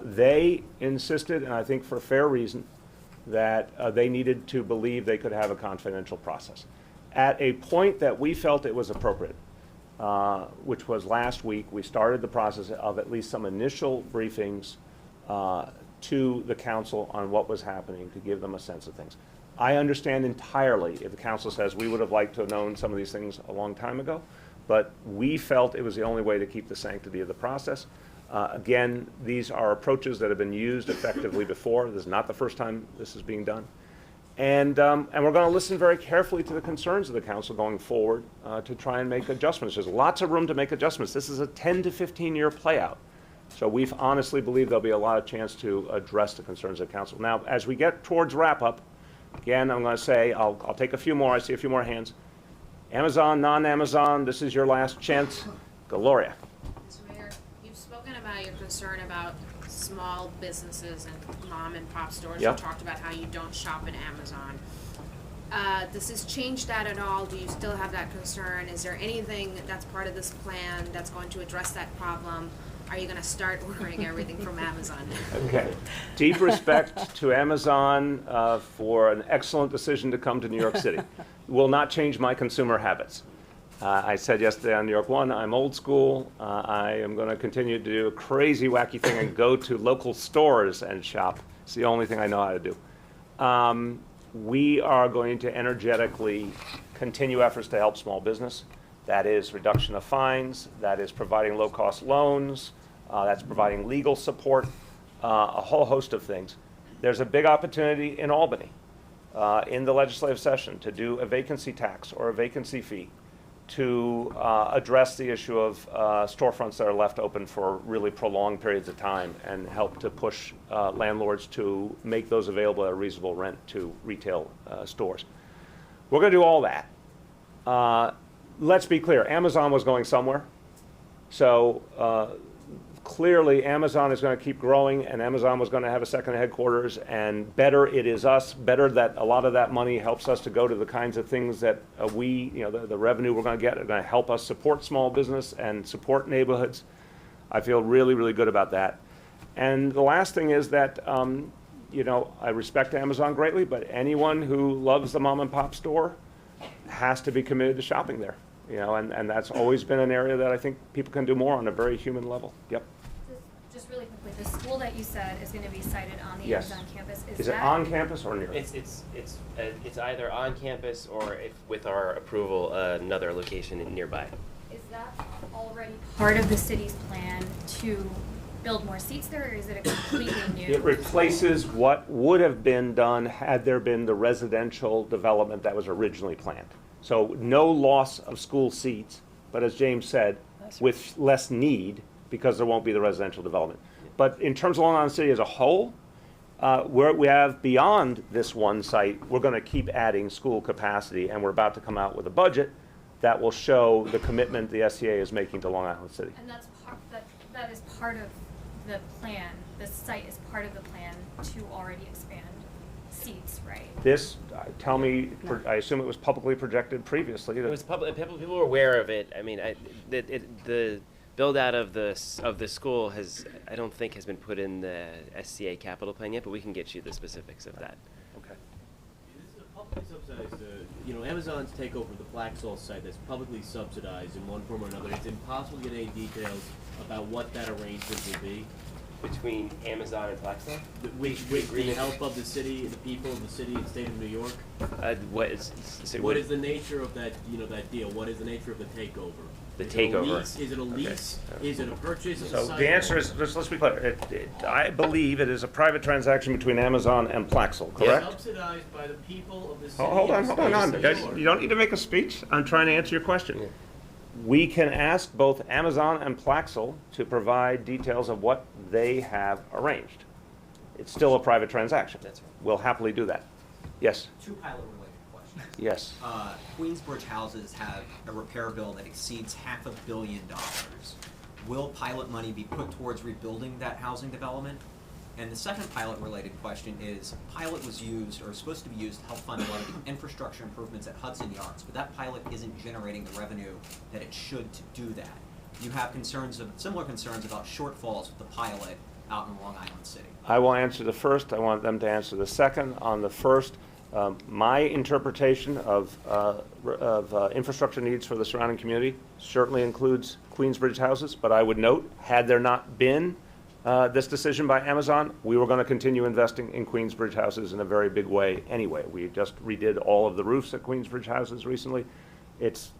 S3: They insisted, and I think for fair reason, that they needed to believe they could have a confidential process. At a point that we felt it was appropriate, which was last week, we started the process of at least some initial briefings to the council on what was happening, to give them a sense of things. I understand entirely if the council says we would have liked to have known some of these things a long time ago, but we felt it was the only way to keep the sanctity of the process. Again, these are approaches that have been used effectively before. This is not the first time this is being done. And we're going to listen very carefully to the concerns of the council going forward to try and make adjustments. There's lots of room to make adjustments. This is a 10 to 15-year playout. So we honestly believe there'll be a lot of chance to address the concerns of the council. Now, as we get towards wrap-up, again, I'm going to say, I'll take a few more. I see a few more hands. Amazon, non-Amazon, this is your last chance. Gloria.
S15: Mr. Mayor, you've spoken about your concern about small businesses and mom and pop stores.
S3: Yep.
S15: You talked about how you don't shop at Amazon. Does this change that at all? Do you still have that concern? Is there anything that's part of this plan that's going to address that problem? are you gonna start ordering everything from Amazon?
S3: Okay. Deep respect to Amazon for an excellent decision to come to New York City. Will not change my consumer habits. I said yesterday on New York One, I'm old school. I am going to continue to do a crazy, wacky thing and go to local stores and shop. It's the only thing I know how to do. We are going to energetically continue efforts to help small business. That is reduction of fines. That is providing low-cost loans. That's providing legal support, a whole host of things. There's a big opportunity in Albany in the legislative session to do a vacancy tax or a vacancy fee to address the issue of storefronts that are left open for really prolonged periods of time and help to push landlords to make those available at a reasonable rent to retail stores. We're going to do all that. Let's be clear, Amazon was going somewhere. So clearly Amazon is going to keep growing, and Amazon was going to have a second headquarters, and better it is us, better that a lot of that money helps us to go to the kinds of things that the revenue we're going to get are going to help us support small business and support neighborhoods. I feel really, really good about that. And the last thing is that, I respect Amazon greatly, but anyone who loves the mom and pop store has to be committed to shopping there. And that's always been an area that I think people can do more on a very human level. Yep.
S10: Just really quickly, the school that you said is going to be sited on the
S3: Yes.
S10: Amazon campus.
S3: Is it on campus or near?
S12: It's either on campus or, if with our approval, another location nearby.
S10: Is that already part of the city's plan to build more seats there, or is it a completely new?
S3: It replaces what would have been done had there been the residential development that was originally planned. So no loss of school seats, but as James said, with less need because there won't be the residential development. But in terms of Long Island City as a whole, where we have beyond this one site, we're going to keep adding school capacity, and we're about to come out with a budget that will show the commitment the SCA is making to Long Island City.
S10: And that is part of the plan. The site is part of the plan to already expand seats, right?
S3: This, tell me, I assume it was publicly projected previously.
S12: It was public. People were aware of it. I mean, the build out of the school I don't think has been put in the SCA capital plan yet, but we can get you the specifics of that.
S3: Okay.
S8: This is a publicly subsidized, Amazon's takeover of the Plaques site that's publicly subsidized in one form or another. It's impossible to get any details about what that arrangement will be.
S12: Between Amazon and Plaques?
S8: With the help of the city, the people of the city and state of New York?
S12: What is
S8: the nature of that, that deal? What is the nature of the takeover?
S12: The takeover.
S8: Is it a lease?
S3: Okay.
S8: Is it a purchase?
S3: So the answer is, let's be clear. I believe it is a private transaction between Amazon and Plaxel, correct?
S8: Subsidized by the people of the city.
S3: Hold on.
S8: New York.
S3: You don't need to make a speech. I'm trying to answer your question. Yeah. We can ask both Amazon and Plaxel to provide details of what they have arranged. It's still a private transaction.
S5: That's right.
S3: We'll happily do that. Yes?
S5: Two pilot-related questions.
S3: Yes.
S5: Queensbridge houses have a repair bill that exceeds $500 million. Will pilot money be put towards rebuilding that housing development? And the second pilot-related question is, pilot was used, or is supposed to be used, to help fund a lot of the infrastructure improvements at Hudson Yards, but that pilot isn't generating the revenue that it should to do that. You have similar concerns about shortfalls with the pilot out in Long Island City.
S3: I will answer the first. I want them to answer the second. On the first, my interpretation of infrastructure needs for the surrounding community certainly includes Queensbridge houses, but I would note, had there not been this decision by Amazon, we were going to continue investing in Queensbridge houses in a very big way anyway. We just redid all of the roofs at Queensbridge houses recently. It's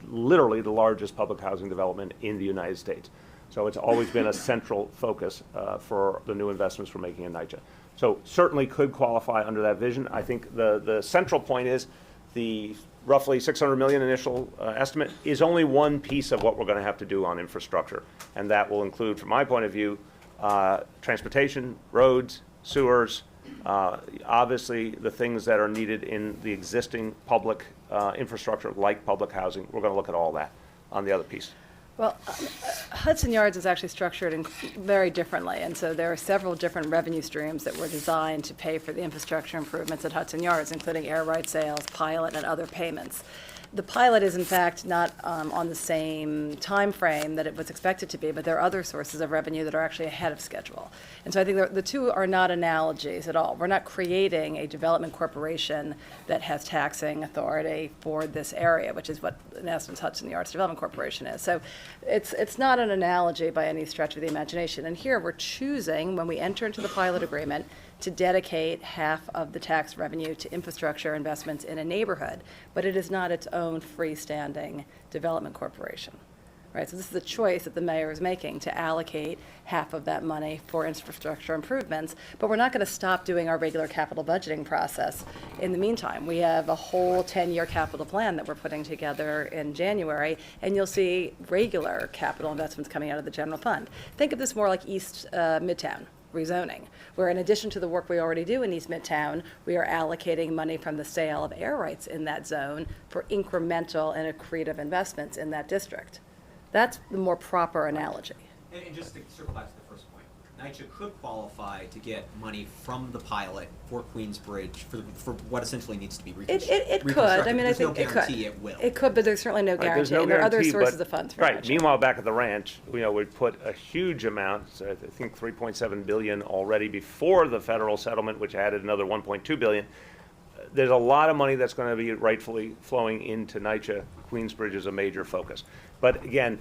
S3: literally the largest public housing development in the United States. So it's always been a central focus for the new investments we're making in NYCHA. So certainly could qualify under that vision. I think the central point is the roughly $600 million initial estimate is only one piece of what we're going to have to do on infrastructure. And that will include, from my point of view, transportation, roads, sewers, obviously the things that are needed in the existing public infrastructure like public housing. We're going to look at all that on the other piece.
S14: Well, Hudson Yards is actually structured very differently, and so there are several different revenue streams that were designed to pay for the infrastructure improvements at Hudson Yards, including air right sales, pilot, and other payments. the pilot is in fact not on the same time frame that it was expected to be, but there are other sources of revenue that are actually ahead of schedule. And so I think the two are not analogies at all. We're not creating a development corporation that has taxing authority for this area, which is what, in essence, Hudson Yards Development Corporation is. So it's not an analogy by any stretch of the imagination. And here we're choosing, when we enter into the pilot agreement, to dedicate half of the tax revenue to infrastructure investments in a neighborhood, but it is not its own freestanding development corporation, right? So this is a choice that the mayor is making to allocate half of that money for infrastructure improvements, but we're not going to stop doing our regular capital budgeting process. In the meantime, we have a whole 10-year capital plan that we're putting together in January, and you'll see regular capital investments coming out of the general fund. Think of this more like East Midtown rezoning, where in addition to the work we already do in East Midtown, we are allocating money from the sale of air rights in that zone for incremental and accretive investments in that district. That's the more proper analogy.
S5: And just to circle back to the first point, NYCHA could qualify to get money from the pilot for Queensbridge for what essentially needs to be
S14: It could. I mean, I
S5: There's
S14: think
S5: no
S14: it could.
S5: guarantee it will.
S14: It could, but there's certainly no
S3: There's
S14: guarantee.
S3: no
S14: And there are other
S3: guarantee,
S14: sources
S3: but-
S14: of funds for
S3: Right.
S14: NYCHA.
S3: Meanwhile, back at the ranch, we put a huge amount, I think 3.7 billion already before the federal settlement, which added another 1.2 billion. There's a lot of money that's going to be rightfully flowing into NYCHA. Queensbridge is a major focus. But again,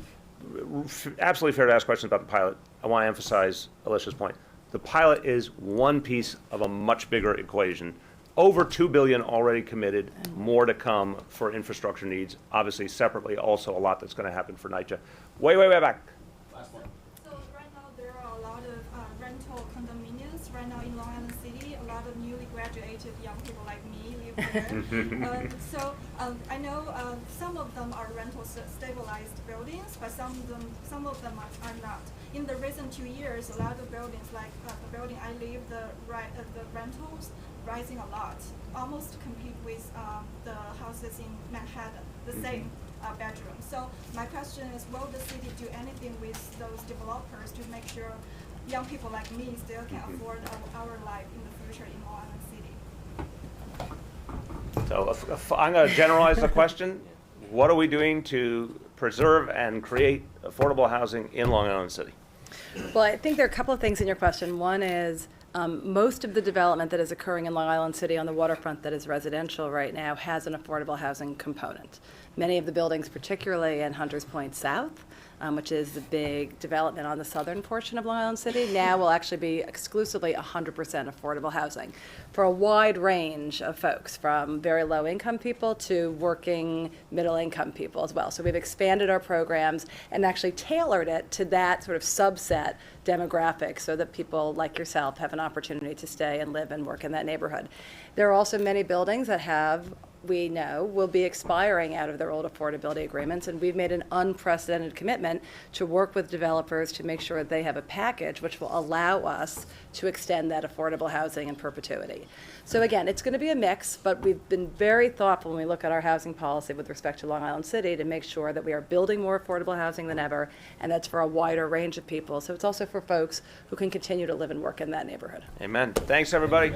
S3: absolutely fair to ask questions about the pilot. I want to emphasize Alysha's point. The pilot is one piece of a much bigger equation. Over $2 billion already committed, more to come for infrastructure needs. Obviously, separately, also a lot that's going to happen for NYCHA. Way back.
S21: So right now there are a lot of rental condominiums right now in Long Island City. A lot of newly graduated young people like me live there. I know some of them are rental stabilized buildings, but some of them are not. In the recent 2 years, a lot of buildings, like the building I live, the rentals rising a lot, almost compete with the houses in Manhattan, the same bedroom. So my question is, will the city do anything with those developers to make sure young people like me still can afford our life in the future in Long Island City?
S3: So I'm going to generalize the question. What are we doing to preserve and create affordable housing in Long Island City?
S14: Well, I think there are a couple of things in your question. One is most of the development that is occurring in Long Island City on the waterfront that is residential right now has an affordable housing component. Many of the buildings, particularly in Hunters Point South, which is the big development on the southern portion of Long Island City, now will actually be exclusively 100% affordable housing for a wide range of folks, from very low income people to working middle income people as well. So we've expanded our programs and actually tailored it to that sort of subset demographic so that people like yourself have an opportunity to stay and live and work in that neighborhood. There are also many buildings that we know will be expiring out of their old affordability agreements, and we've made an unprecedented commitment to work with developers to make sure that they have a package which will allow us to extend that affordable housing in perpetuity. So again, it's going to be a mix, but we've been very thoughtful when we look at our housing policy with respect to Long Island City to make sure that we are building more affordable housing than ever, and that's for a wider range of people. So it's also for folks who can continue to live and work in that neighborhood.
S3: Amen. Thanks, everybody.